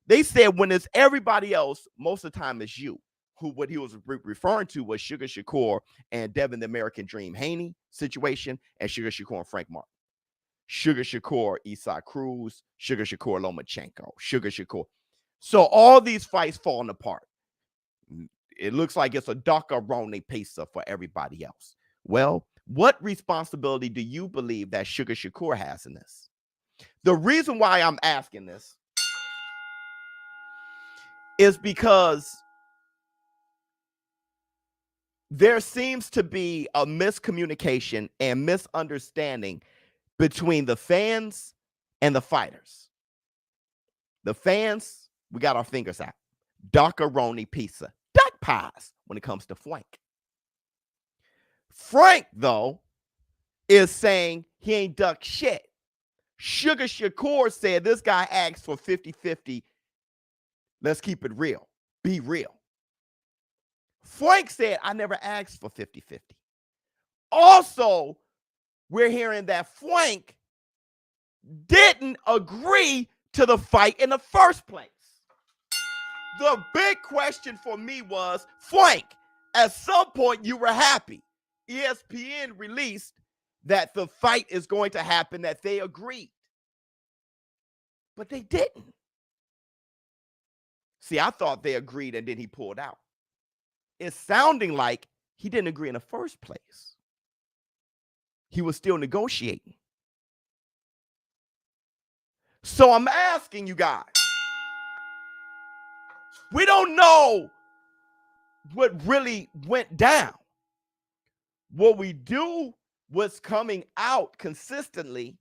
They said when it's everybody else, most of the time it's you. What he was referring to was Sugar Shakur and Devin the American Dream Haney situation, and Sugar Shakur and Frank Martin. Sugar Shakur, Isaac Cruz, Sugar Shakur, Lomachenko, Sugar Shakur. So all these fights falling apart. It looks like it's a Dakarone pizza for everybody else. Well, what responsibility do you believe that Sugar Shakur has in this? The reason why I'm asking this is because there seems to be a miscommunication and misunderstanding between the fans and the fighters. The fans, we got our fingers out. Dakarone pizza, duck pies when it comes to Frank. Frank, though, is saying he ain't duck shit. Sugar Shakur said this guy asked for 50-50. Let's keep it real. Be real. Frank said, I never asked for 50-50. Also, we're hearing that Frank didn't agree to the fight in the first place. The big question for me was, Frank, at some point you were happy. ESPN released that the fight is going to happen, that they agreed. But they didn't. See, I thought they agreed and then he pulled out. It's sounding like he didn't agree in the first place. He was still negotiating. So I'm asking you guys, we don't know what really went down. What we do, what's coming out consistently,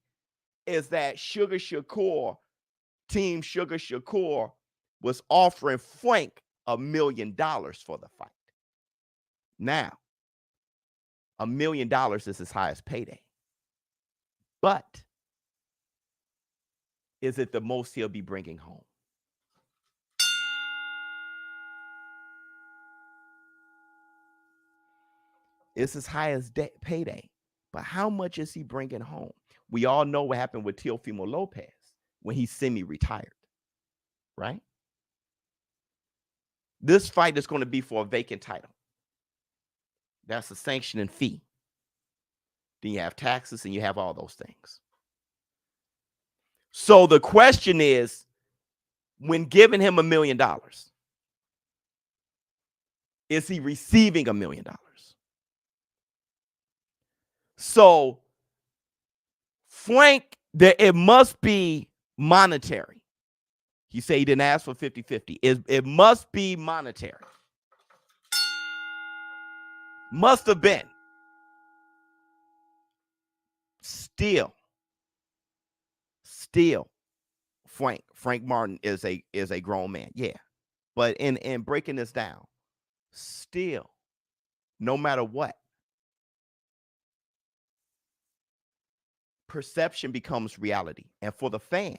is that Sugar Shakur, Team Sugar Shakur, was offering Frank $1 million for the fight. Now, $1 million is his highest payday. But is it the most he'll be bringing home? It's his highest payday. But how much is he bringing home? We all know what happened with Teofimo Lopez when he semi-retired, right? This fight is going to be for a vacant title. That's a sanctioning fee. Then you have taxes and you have all those things. So the question is, when giving him $1 million, is he receiving $1 million? So Frank, it must be monetary. He said he didn't ask for 50-50. It must be monetary. Must have been. Still, Frank Martin is a grown man. Yeah. But in breaking this down, still, no matter what, perception becomes reality. And for the fan,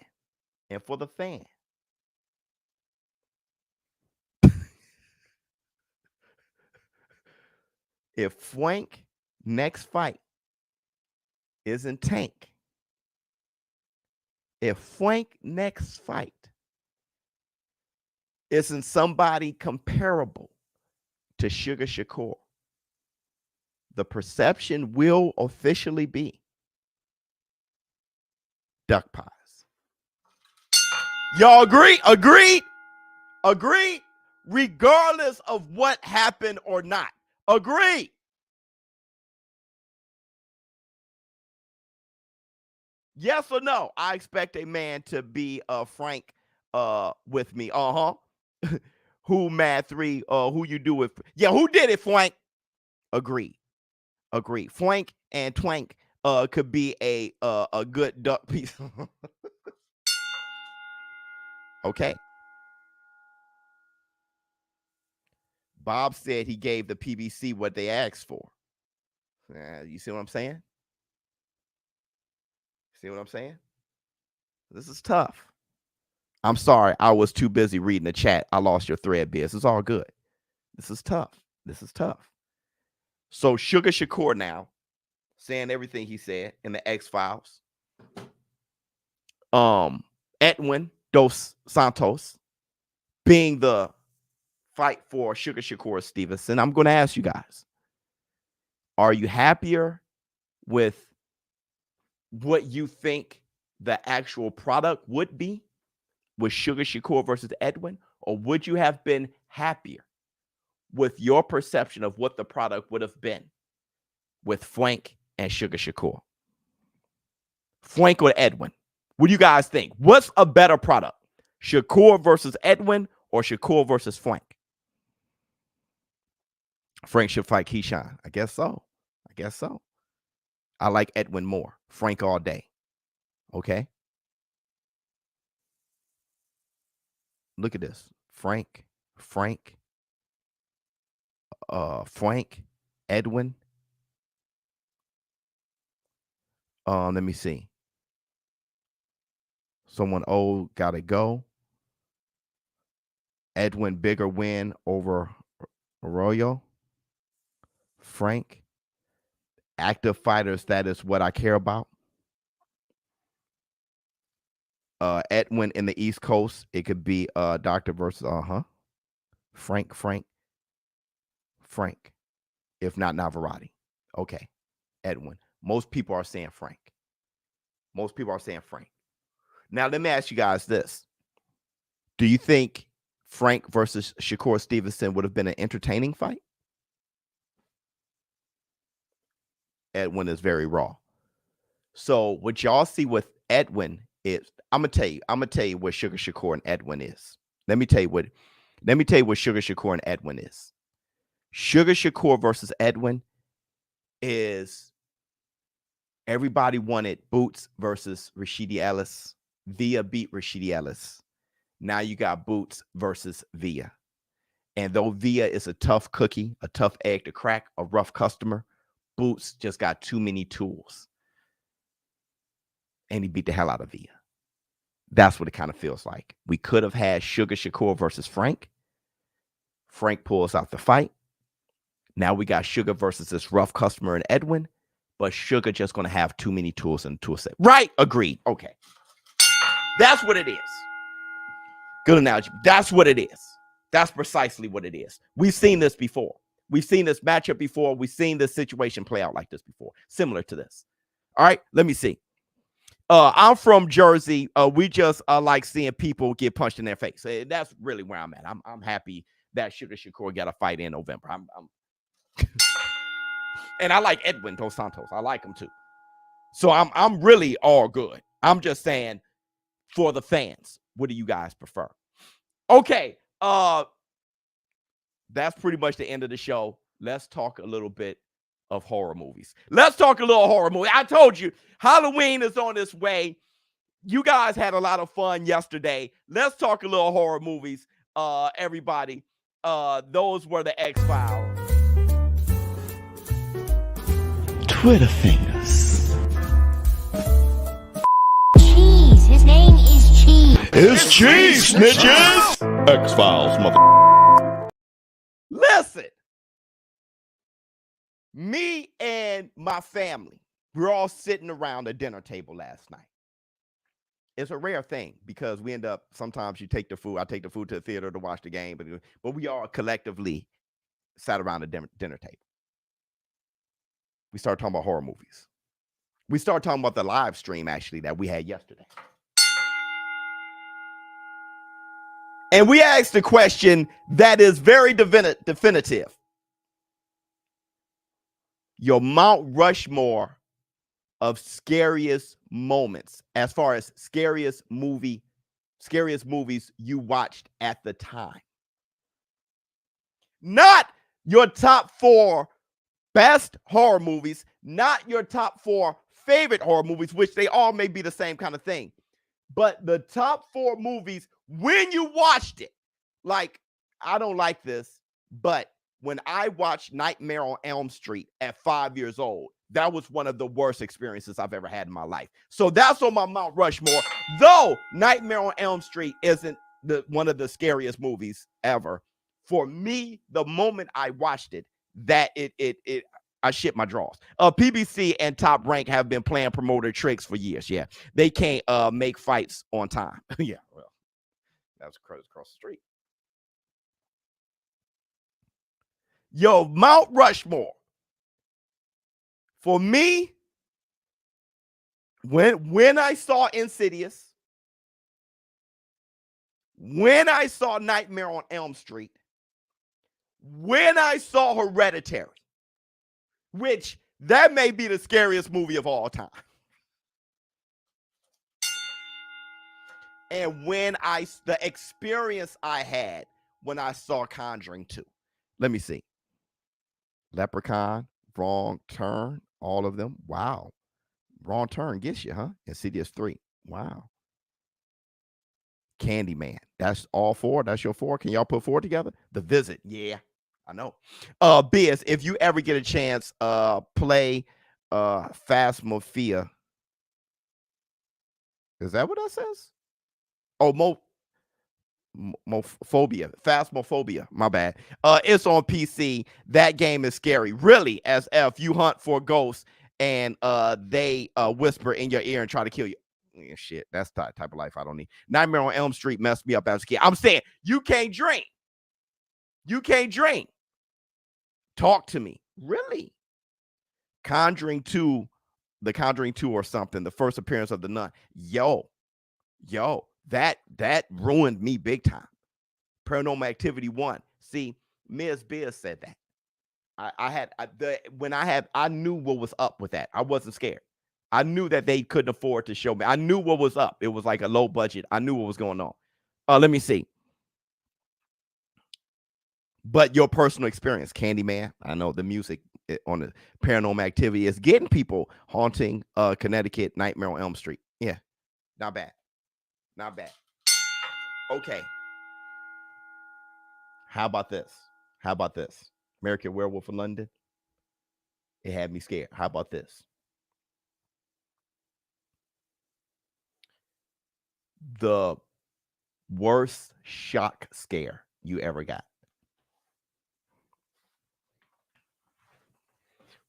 if Frank next fight isn't Tank, if Frank next fight isn't somebody comparable to Sugar Shakur, the perception will officially be duck pies. Y'all agree? Agreed? Regardless of what happened or not. Agreed. Yes or no? I expect a man to be Frank with me. Who Mad 3? Who you do it? Yeah, who did it, Frank? Agreed. Frank and Twank could be a good duck piece. Okay. Bob said he gave the PBC what they asked for. You see what I'm saying? See what I'm saying? This is tough. I'm sorry. I was too busy reading the chat. I lost your thread, Biz. It's all good. This is tough. So Sugar Shakur now saying everything he said in the X-Files. Edwin Dos Santos being the fight for Sugar Shakur Stevenson. I'm going to ask you guys, are you happier with what you think the actual product would be with Sugar Shakur versus Edwin? Or would you have been happier with your perception of what the product would have been with Frank and Sugar Shakur? Frank or Edwin? What do you guys think? What's a better product? Shakur versus Edwin or Shakur versus Frank? Frank should fight Keyshawn. I guess so. I like Edwin more. Frank all day. Okay. Look at this. Frank, Edwin. Let me see. Someone old gotta go. Edwin, bigger win over Arroyo. Frank, active fighters, that is what I care about. Edwin in the East Coast, it could be Doctor versus Frank. If not Navarrete. Okay. Edwin. Most people are saying Frank. Now, let me ask you guys this. Do you think Frank versus Shakur Stevenson would have been an entertaining fight? Edwin is very raw. So what y'all see with Edwin is, I'm gonna tell you what Sugar Shakur and Edwin is. Let me tell you what Sugar Shakur and Edwin is. Sugar Shakur versus Edwin is everybody wanted Boots versus Rashidi Ellis. Via beat Rashidi Ellis. Now you got Boots versus Via. And though Via is a tough cookie, a tough egg to crack, a rough customer, Boots just got too many tools. And he beat the hell out of Via. That's what it kind of feels like. We could have had Sugar Shakur versus Frank. Frank pulls out the fight. Now we got Sugar versus this rough customer and Edwin, but Sugar just going to have too many tools in the tool set. Right? Agreed. Okay. That's what it is. Good analogy. That's what it is. That's precisely what it is. We've seen this before. We've seen this matchup before. We've seen this situation play out like this before. Similar to this. All right, let me see. I'm from Jersey. We just like seeing people get punched in their face. That's really where I'm at. I'm happy that Sugar Shakur got a fight in November. I'm and I like Edwin Dos Santos. I like him too. So I'm really all good. I'm just saying for the fans, what do you guys prefer? Okay. That's pretty much the end of the show. Let's talk a little bit of horror movies. Let's talk a little horror movie. I told you, Halloween is on its way. You guys had a lot of fun yesterday. Let's talk a little horror movies, everybody. Those were the X-Files. Twitter fingers. Cheese. His name is Cheese. It's cheese, snitches! X-Files, mother. Listen. Me and my family, we're all sitting around a dinner table last night. It's a rare thing because we end up, sometimes you take the food, I take the food to the theater to watch the game, but we all collectively sat around a dinner table. We started talking about horror movies. We started talking about the live stream, actually, that we had yesterday. And we asked a question that is very definitive. Your Mount Rushmore of scariest moments, as far as scariest movies you watched at the time. Not your top 4 best horror movies, not your top 4 favorite horror movies, which they all may be the same kind of thing, but the top 4 movies when you watched it. Like, I don't like this, but when I watched Nightmare on Elm Street at 5 years old, that was one of the worst experiences I've ever had in my life. So that's on my Mount Rushmore. Though Nightmare on Elm Street isn't one of the scariest movies ever, for me, the moment I watched it, that I shit my drawers. PBC and Top Rank have been playing promoter tricks for years. Yeah, they can't make fights on time. Yeah, well, that was across the street. Yo, Mount Rushmore. For me, when I saw Insidious, when I saw Nightmare on Elm Street, when I saw Hereditary, which that may be the scariest movie of all time. And the experience I had when I saw Conjuring 2. Let me see. Leprechaun, Wrong Turn, all of them. Wow. Wrong Turn gets you, huh? Insidious 3. Wow. Candyman. That's all 4. That's your 4. Can y'all put 4 together? The Visit. Yeah, I know. Biz, if you ever get a chance, play Phasmophobia. Is that what that says? Oh, Phasmophobia, my bad. It's on PC. That game is scary, really, as if you hunt for ghosts and they whisper in your ear and try to kill you. Yeah, shit, that's the type of life I don't need. Nightmare on Elm Street messed me up as a kid. I'm saying, you can't drink. You can't drink. Talk to me. Really? Conjuring 2, The Conjuring 2 or something, the first appearance of the nun. Yo, Yo, that ruined me big time. Paranormal Activity 1. See, Ms. Biz said that. I knew what was up with that. I wasn't scared. I knew that they couldn't afford to show me. I knew what was up. It was like a low budget. I knew what was going on. Let me see. But your personal experience, Candyman. I know the music on the Paranormal Activity is getting people haunting Connecticut, Nightmare on Elm Street. Yeah, not bad. Not bad. Okay. How about this? How about this? American Werewolf in London. It had me scared. How about this? The worst shock scare you ever got.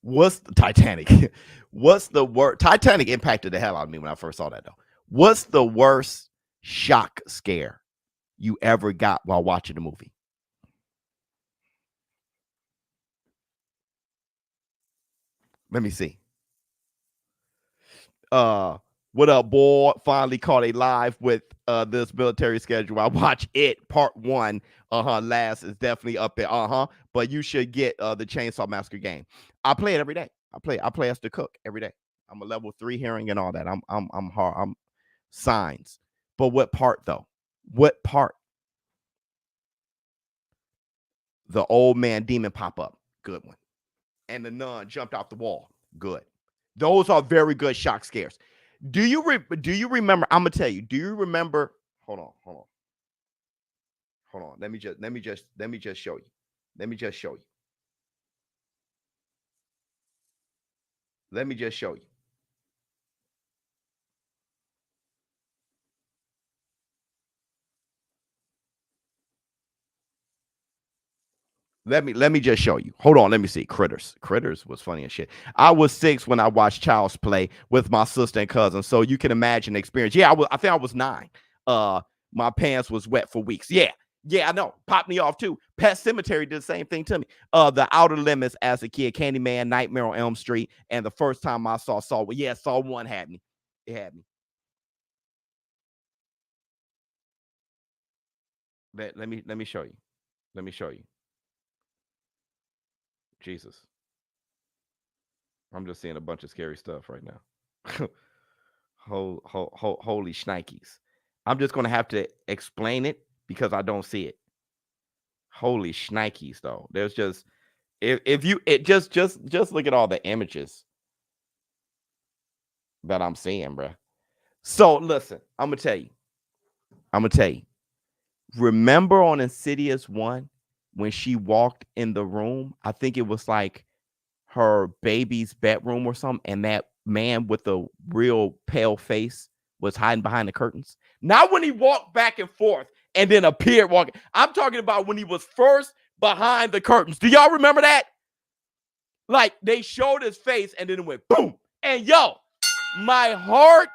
What's the Titanic? What's the worst? Titanic impacted the hell out of me when I first saw that, though. What's the worst shock scare you ever got while watching the movie? Let me see. What up, boy? Finally caught a live with this military schedule. I watch it part 1. Last is definitely up there. But you should get the Chainsaw Massacre game. I play it every day. I play as the cook every day. I'm a level 3 hearing and all that. I'm hard. I'm signs. But what part though? What part? The old man demon pop up. Good one. And the nun jumped off the wall. Good. Those are very good shock scares. Do you remember? I'm gonna tell you. Do you remember? Hold on. Let me just show you. Let me just show you. Let me just show you. Hold on, let me see. Critters was funny as shit. I was 6 when I watched Child's Play with my sister and cousin, so you can imagine the experience. Yeah, I think I was 9. My pants was wet for weeks. Yeah, I know. Popped me off too. Pet Cemetery did the same thing to me. The Outer Limits as a kid, Candyman, Nightmare on Elm Street, and the first time I saw Saw 1 had me. It had me. Let me show you. Let me show you. Jesus. I'm just seeing a bunch of scary stuff right now. Holy shnikes. I'm just going to have to explain it because I don't see it. Holy shnikes, though. There's just, if you, just look at all the images that I'm seeing, bro. So listen, I'm going to tell you. Remember on Insidious 1, when she walked in the room, I think it was like her baby's bedroom or something, and that man with the real pale face was hiding behind the curtains. Not when he walked back and forth and then appeared walking. I'm talking about when he was first behind the curtains. Do y'all remember that? Like they showed his face and then it went boom. And yo, my heart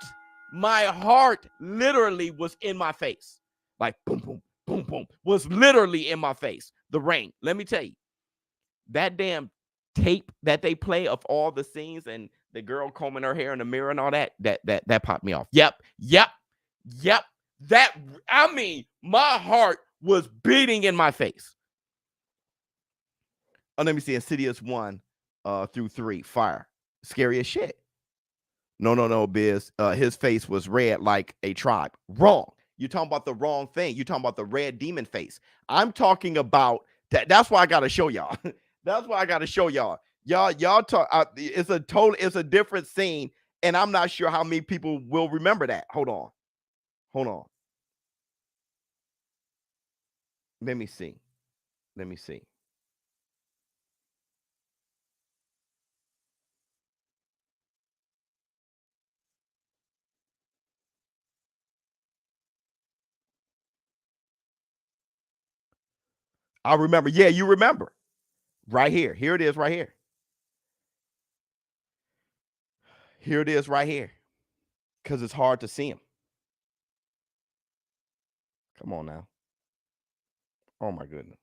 literally was in my face. Like boom, boom, boom, boom, was literally in my face. The rain. Let me tell you, that damn tape that they play of all the scenes and the girl combing her hair in the mirror and all that popped me off. Yep. That, I mean, my heart was beating in my face. Let me see. Insidious 1 through 3. Fire. Scary as shit. No, Biz. His face was red like a tribe. Wrong. You're talking about the wrong thing. You're talking about the red demon face. I'm talking about that. That's why I got to show y'all. That's why I got to show y'all. Y'all talk. It's a different scene, and I'm not sure how many people will remember that. Hold on. Let me see. I remember. Yeah, you remember. Right here. Here it is right here. Here it is right here. Because it's hard to see him. Come on now. Oh, my goodness.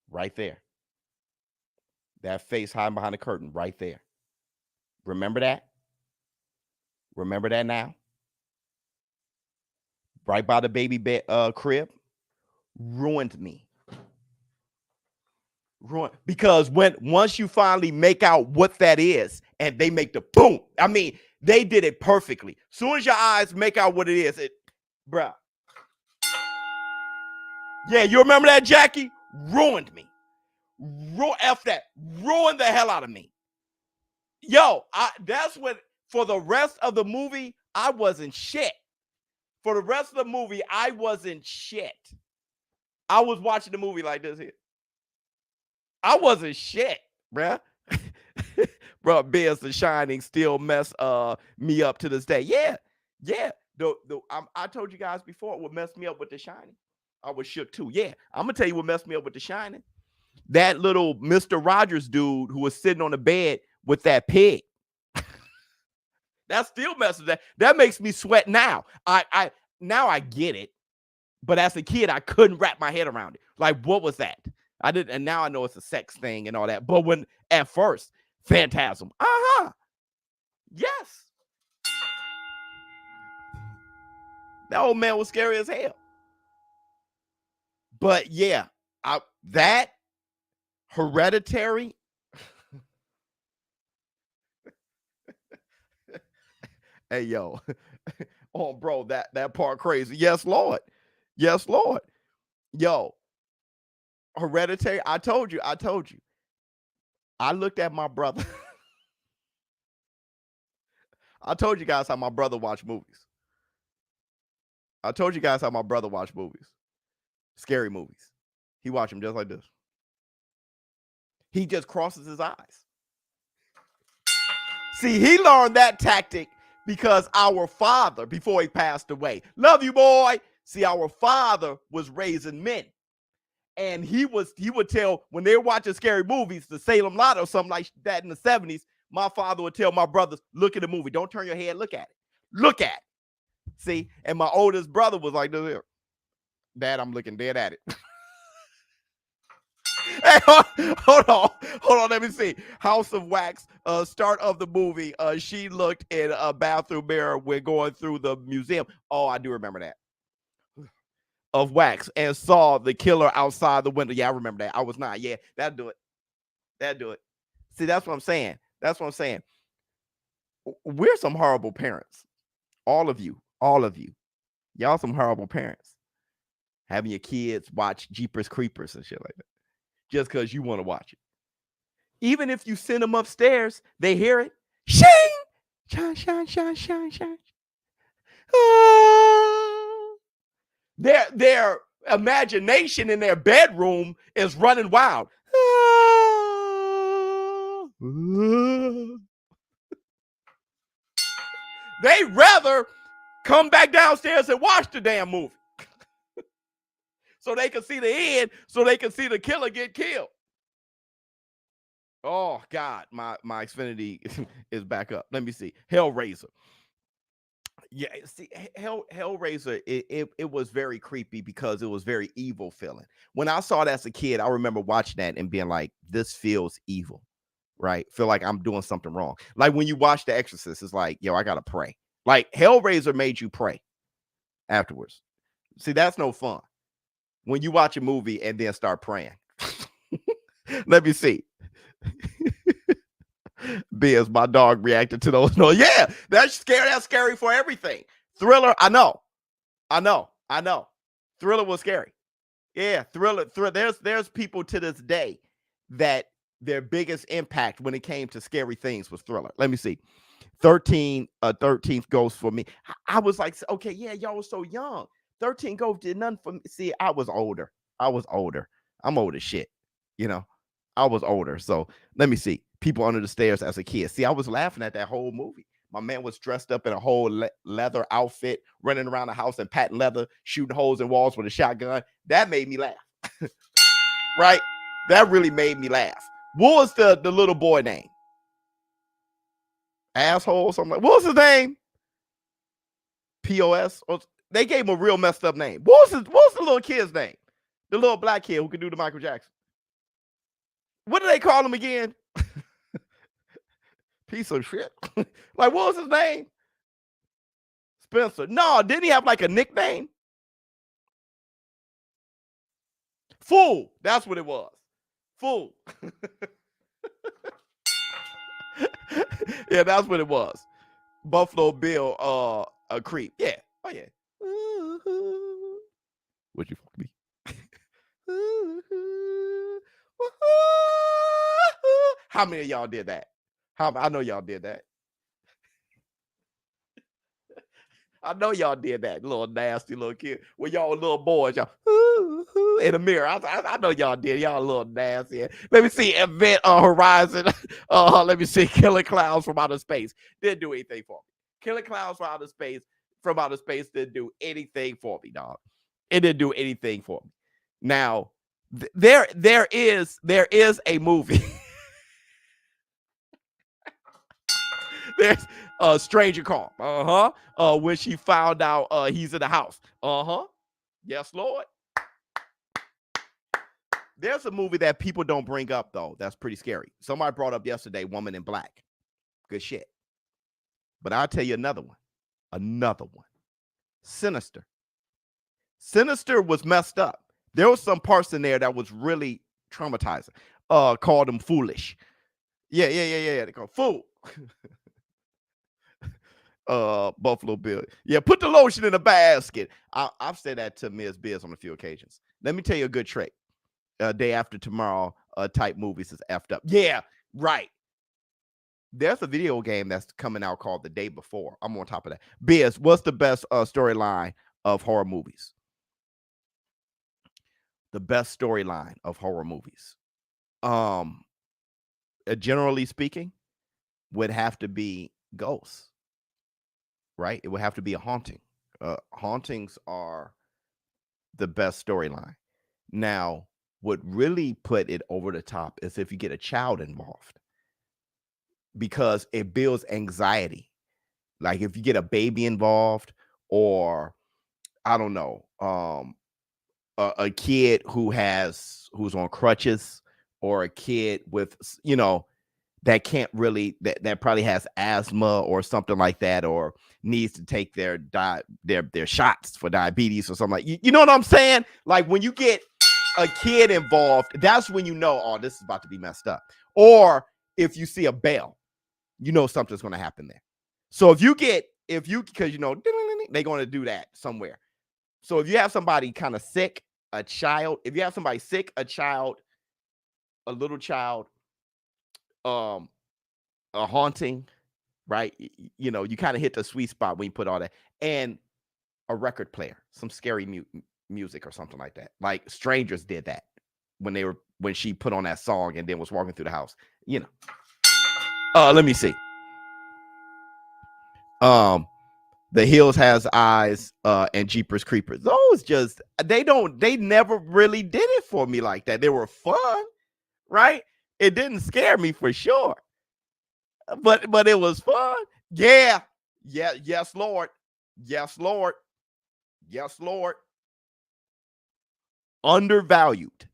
Right there. That face hiding behind the curtain right there. Remember that? Remember that now? right by the baby bed, crib, ruined me. Because once you finally make out what that is, and they make the boom, I mean, they did it perfectly. Soon as your eyes make out what it is, bruh. Yeah, you remember that, Jackie? Ruined me. F that. Ruined the hell out of me. Yo, that's what, for the rest of the movie, I wasn't shit. For the rest of the movie, I wasn't shit. I was watching the movie like this here. I wasn't shit, bruh. Bro, Biz The Shining still mess me up to this day. Yeah. I told you guys before what messed me up with The Shining. I was shook too. Yeah, I'm gonna tell you what messed me up with The Shining. That little Mr. Rogers dude who was sitting on the bed with that pig. That still messes that makes me sweat now. Now I get it, but as a kid I couldn't wrap my head around it. Like, what was that? I didn't, and now I know it's a sex thing and all that. But when at first, Phantasm, yes, that old man was scary as hell. But yeah, that Hereditary. Hey yo, oh bro, that part crazy. Yes, Lord. Yes, Lord. Yo, Hereditary. I told you. I looked at my brother. I told you guys how my brother watched movies. Scary movies. He watched them just like this. He just crosses his eyes. See, he learned that tactic because our father, before he passed away, love you, boy. See, our father was raising men. And he would tell, when they were watching scary movies, the Salem Lot or something like that in the 70s, my father would tell my brothers, look at the movie. Don't turn your head. Look at it. Look at it. See? And my oldest brother was like, Dad, I'm looking dead at it. Hey, hold on. Let me see. House of Wax, start of the movie. She looked in a bathroom mirror when going through the museum. Oh, I do remember that. Of Wax, and saw the killer outside the window. Yeah, I remember that. I was not. Yeah, that'd do it. See, that's what I'm saying. We're some horrible parents. All of you. Y'all some horrible parents. Having your kids watch Jeepers Creepers and shit like that. Just because you want to watch it. Even if you send them upstairs, they hear it. Shing! Shine, shine, shine, shine, shine. Their imagination in their bedroom is running wild. They rather come back downstairs and watch the damn movie. So they can see the end, so they can see the killer get killed. Oh, God, my Xfinity is back up. Let me see. Hellraiser. Yeah, see, Hellraiser, it was very creepy because it was very evil feeling. When I saw it as a kid, I remember watching that and being like, this feels evil, right? Feel like I'm doing something wrong. Like when you watch The Exorcist, it's like, yo, I got to pray. Like Hellraiser made you pray afterwards. See, that's no fun. When you watch a movie and then start praying. Let me see. Biz, my dog reacted to those. No, yeah, that's scary. That's scary for everything. Thriller, I know. Thriller was scary. Yeah, Thriller. There's people to this day that their biggest impact when it came to scary things was Thriller. Let me see. 13th Ghost for me. I was like, okay, yeah, y'all was so young. 13 Ghost did nothing for me. See, I was older. I'm old as shit. I was older. So let me see. People under the stairs as a kid. See, I was laughing at that whole movie. My man was dressed up in a whole leather outfit, running around the house in patent leather, shooting holes in walls with a shotgun. That made me laugh. Right? That really made me laugh. What was the little boy name? Asshole or something like. What was his name? POS? They gave him a real messed up name. What was the little kid's name? The little black kid who could do the Michael Jackson. What do they call him again? Piece of shit. Like, what was his name? Spencer. No, didn't he have like a nickname? Fool. That's what it was. Fool. Yeah, that's what it was. Buffalo Bill, a creep. Yeah. Oh yeah. Would you fuck me? How many of y'all did that? I know y'all did that. I know y'all did that, little nasty little kid. When y'all were little boys, y'all in the mirror. I know y'all did. Y'all a little nasty. Let me see Event Horizon. Let me see Killer Clowns from Outer Space. Didn't do anything for me. Killer Clowns from Outer Space didn't do anything for me, dog. It didn't do anything for me. Now, there is a movie. There's Stranger Calm. When she found out he's in the house. Yes, Lord. There's a movie that people don't bring up, though. That's pretty scary. Somebody brought up yesterday, Woman in Black. Good shit. But I'll tell you another one. Sinister. Sinister was messed up. There was some parts in there that was really traumatizing. Called them foolish. Yeah. They call fool. Buffalo Bill. Yeah, put the lotion in a basket. I've said that to Ms. Biz on a few occasions. Let me tell you a good trick. Day After Tomorrow type movies is effed up. Yeah, right. There's a video game that's coming out called The Day Before. I'm on top of that. Biz, what's the best storyline of horror movies? The best storyline of horror movies. Generally speaking, would have to be ghosts. Right? It would have to be a haunting. Hauntings are the best storyline. Now, what really put it over the top is if you get a child involved, because it builds anxiety. Like if you get a baby involved, or I don't know, a kid who's on crutches, or a kid with, that can't really, that probably has asthma or something like that, or needs to take their shots for diabetes or something like, you know what I'm saying? Like when you get a kid involved, that's when you know, oh, this is about to be messed up. Or if you see a bell, you know something's going to happen there. So because they're going to do that somewhere. So if you have somebody kind of sick, a little child, a haunting, right? You kind of hit the sweet spot when you put all that, and a record player, some scary music or something like that. Like Strangers did that when she put on that song and then was walking through the house. Let me see. The Hills Has Eyes and Jeepers Creepers. Those they never really did it for me like that. They were fun, right? It didn't scare me for sure. But it was fun. Yeah. Yes, Lord. Yes, Lord. Yes, Lord. Undervalued.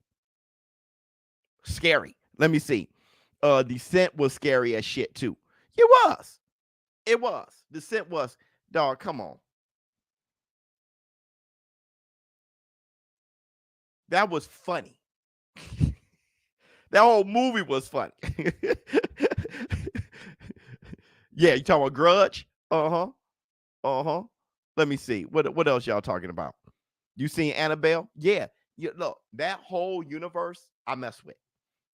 Scary. Let me see. Descent was scary as shit too. It was. Descent was. Dog, come on. That was funny. That whole movie was funny. Yeah, you talking about Grudge? Let me see. What else y'all talking about? You seen Annabelle? Yeah. Look, that whole universe I mess with.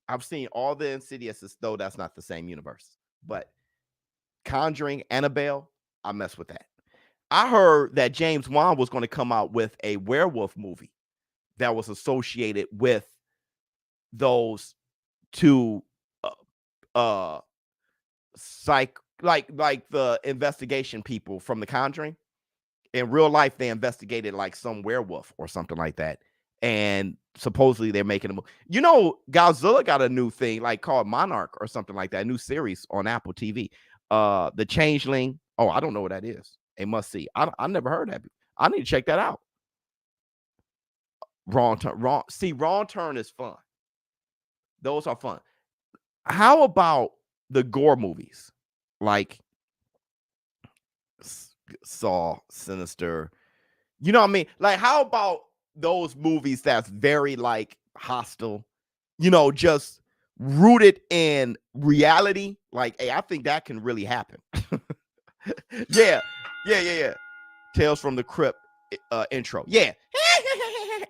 I've seen all the Insidiouses, though that's not the same universe. But Conjuring, Annabelle, I mess with that. I heard that James Wan was going to come out with a werewolf movie that was associated with those two like the investigation people from The Conjuring. In real life, they investigated like some werewolf or something like that. And supposedly they're making a movie. Godzilla got a new thing like called Monarch or something like that, a new series on Apple TV. The Changeling. Oh, I don't know what that is. A must see. I never heard that. I need to check that out. Wrong Turn is fun. Those are fun. How about the gore movies? Like Saw, Sinister. You know what I mean? Like, how about those movies that's very like hostile, just rooted in reality. Like, hey, I think that can really happen. Yeah. Tales from the Crypt intro. Yeah.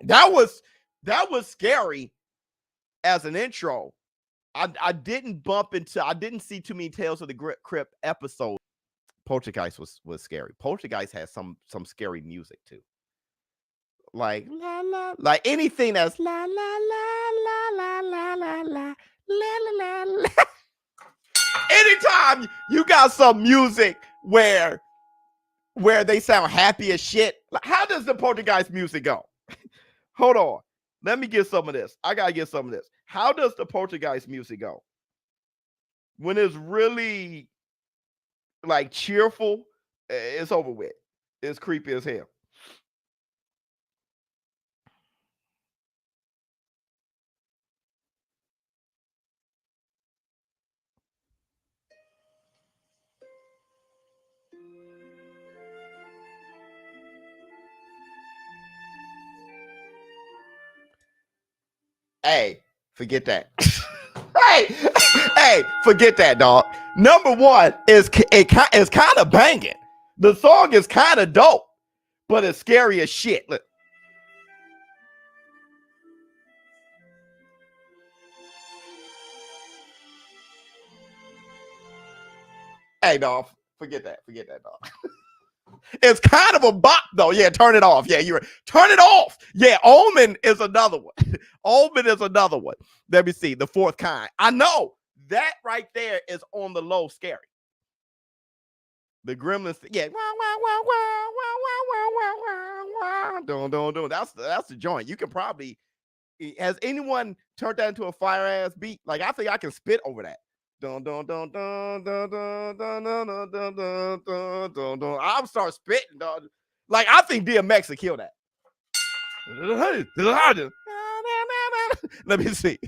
that was scary as an intro. I didn't see too many Tales of the Crypt episodes. Poltergeist was scary. Poltergeist has some scary music too. Like la la, like anything that's la la la la la la la la la la. Anytime you got some music where they sound happy as shit. Like, how does the Poltergeist music go? Hold on. Let me get some of this. I gotta get some of this. How does the Poltergeist music go? When it's really like cheerful, it's over with. It's creepy as hell. Hey, forget that. hey, forget that, dog. Number one is it's kind of banging. The song is kind of dope, but it's scary as shit. Look. Hey, dog, forget that, dog. It's kind of a bop, though. Yeah, turn it off. Yeah, turn it off. Yeah, Omen is another one. Omen is another one. Let me see. The Fourth Kind. I know that right there is on the low scary. The Gremlins. Yeah. Don't. That's the joint. You can probably. Has anyone turned that into a fire ass beat? Like, I think I can spit over that. Dun, dun, dun, dun, dun, dun, dun, dun, dun, dun, dun, dun, dun. I'm start spitting, dog. Like, I think DMX would kill that. Let me see.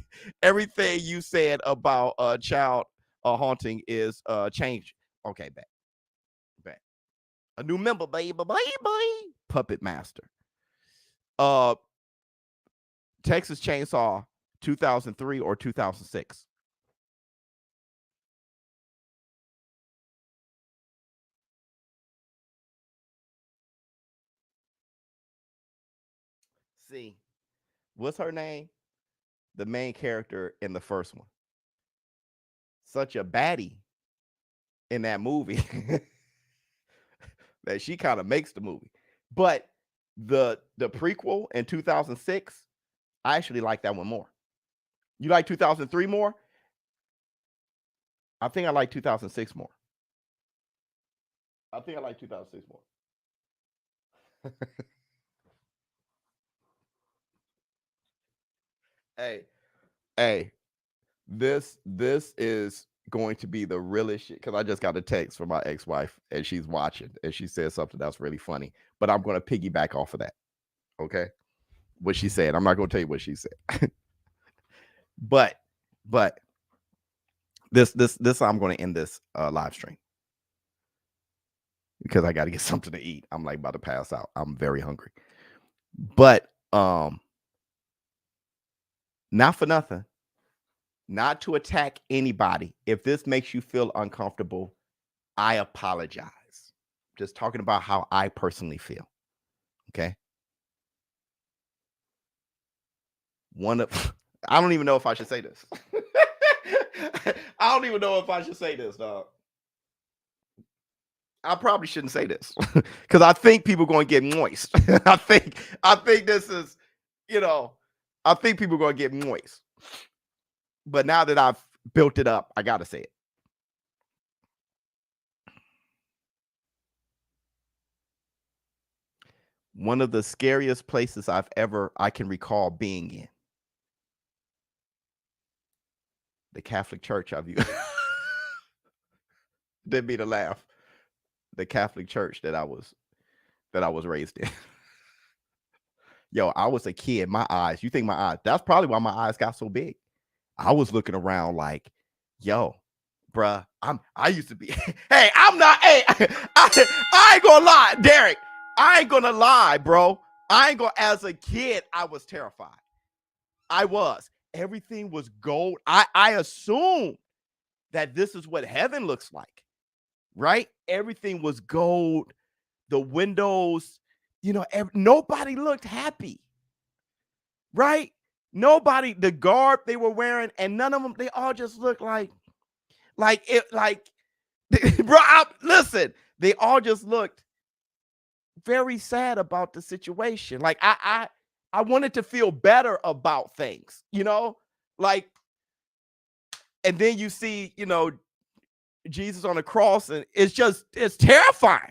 Everything you said about child haunting is changed. Okay, back. A new member, baby. Puppet Master. Texas Chainsaw 2003 or 2006. See, what's her name? The main character in the first one. Such a baddie in that movie that she kind of makes the movie. But the prequel in 2006, I actually like that one more. You like 2003 more? I think I like 2006 more. I think I like 2006 more. Hey, this is going to be the realest shit, because I just got a text from my ex-wife and she's watching and she said something that's really funny, but I'm going to piggyback off of that. Okay, what she said. I'm not going to tell you what she said. but this I'm going to end this live stream because I got to get something to eat. I'm like about to pass out. I'm very hungry. But not for nothing, not to attack anybody. If this makes you feel uncomfortable, I apologize. Just talking about how I personally feel. Okay. I don't even know if I should say this. I don't even know if I should say this, dog. I probably shouldn't say this because I think people are going to get moist. I think this is, I think people are going to get moist. But now that I've built it up, I got to say it. One of the scariest places I can recall being in. The Catholic Church of you. Didn't mean to laugh. The Catholic Church that I was raised in. Yo, I was a kid. My eyes, you think my eyes, that's probably why my eyes got so big. I was looking around like, yo, bruh, I used to be, hey, I'm not, hey, I ain't gonna lie, Derek. I ain't gonna lie, bro. As a kid, I was terrified. I was. Everything was gold. I assumed that this is what heaven looks like, right? Everything was gold. The windows, nobody looked happy, right? Nobody, the garb they were wearing, and none of them, they all just looked like bro, listen, they all just looked very sad about the situation. Like I wanted to feel better about things, like, and then you see, Jesus on the cross, and it's terrifying.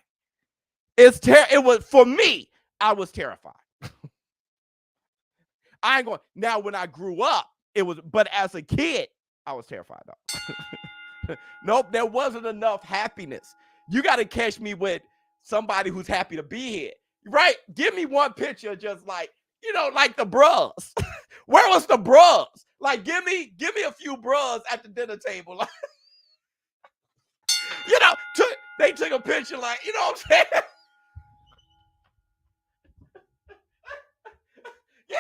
It was, for me, I was terrified. I ain't going, now when I grew up, but as a kid, I was terrified though. Nope, there wasn't enough happiness. You got to catch me with somebody who's happy to be here, right? Give me one picture, just like, like the bros. Where was the bros? Like, give me a few bros at the dinner table. Like, they took a picture, like, you know what I'm saying? Yeah.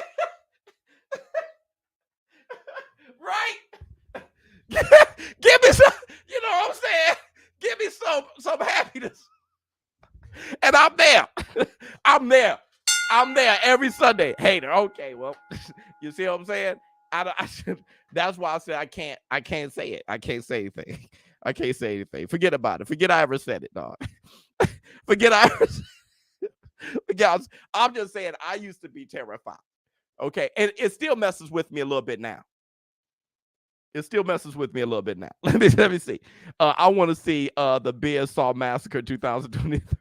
Right? Give me some, you know what I'm saying? Give me some happiness. And I'm there. I'm there every Sunday. Hater. Okay, well, you see what I'm saying? That's why I said I can't say it. I can't say anything. I can't say anything. Forget about it. Forget I ever said it, dog. Forget I ever said it. I'm just saying I used to be terrified. Okay. And it still messes with me a little bit now. It still messes with me a little bit now. Let me see. I want to see the Beer Saw Massacre 2023.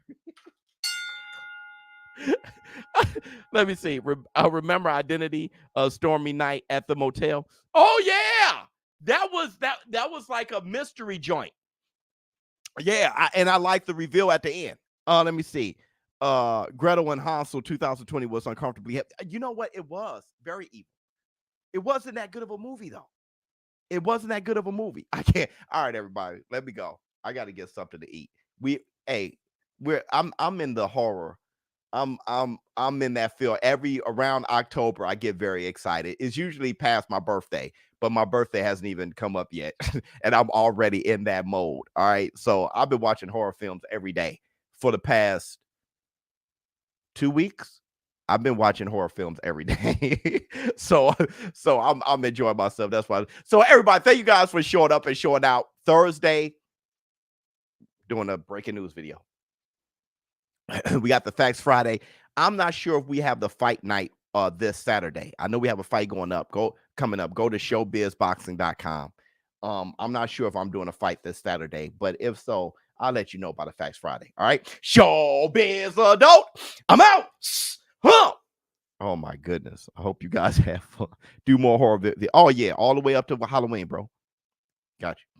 Let me see. Remember Identity, Stormy Night at the Motel. Oh yeah, that was like a mystery joint. Yeah, and I like the reveal at the end. Let me see. Gretel and Hansel 2020 was uncomfortably heavy. You know what? It was very evil. It wasn't that good of a movie though. It wasn't that good of a movie. I can't. All right, everybody, let me go. I got to get something to eat. I'm in the horror. I'm in that field. Around October, I get very excited. It's usually past my birthday, but my birthday hasn't even come up yet, and I'm already in that mode. All right, so I've been watching horror films every day for the past 2 weeks. I've been watching horror films every day. so I'm enjoying myself. That's why. So everybody, thank you guys for showing up and showing out. Thursday, doing a breaking news video. We got the Facts Friday. I'm not sure if we have the fight night this Saturday. I know we have a fight coming up. Go to ShowBizZboxing.com. I'm not sure if I'm doing a fight this Saturday, but if so, I'll let you know about the Facts Friday. All right. ShowBizz Adult. I'm out. Huh. Oh my goodness. I hope you guys have fun. Do more horror. Oh yeah, all the way up to Halloween, bro. Got you.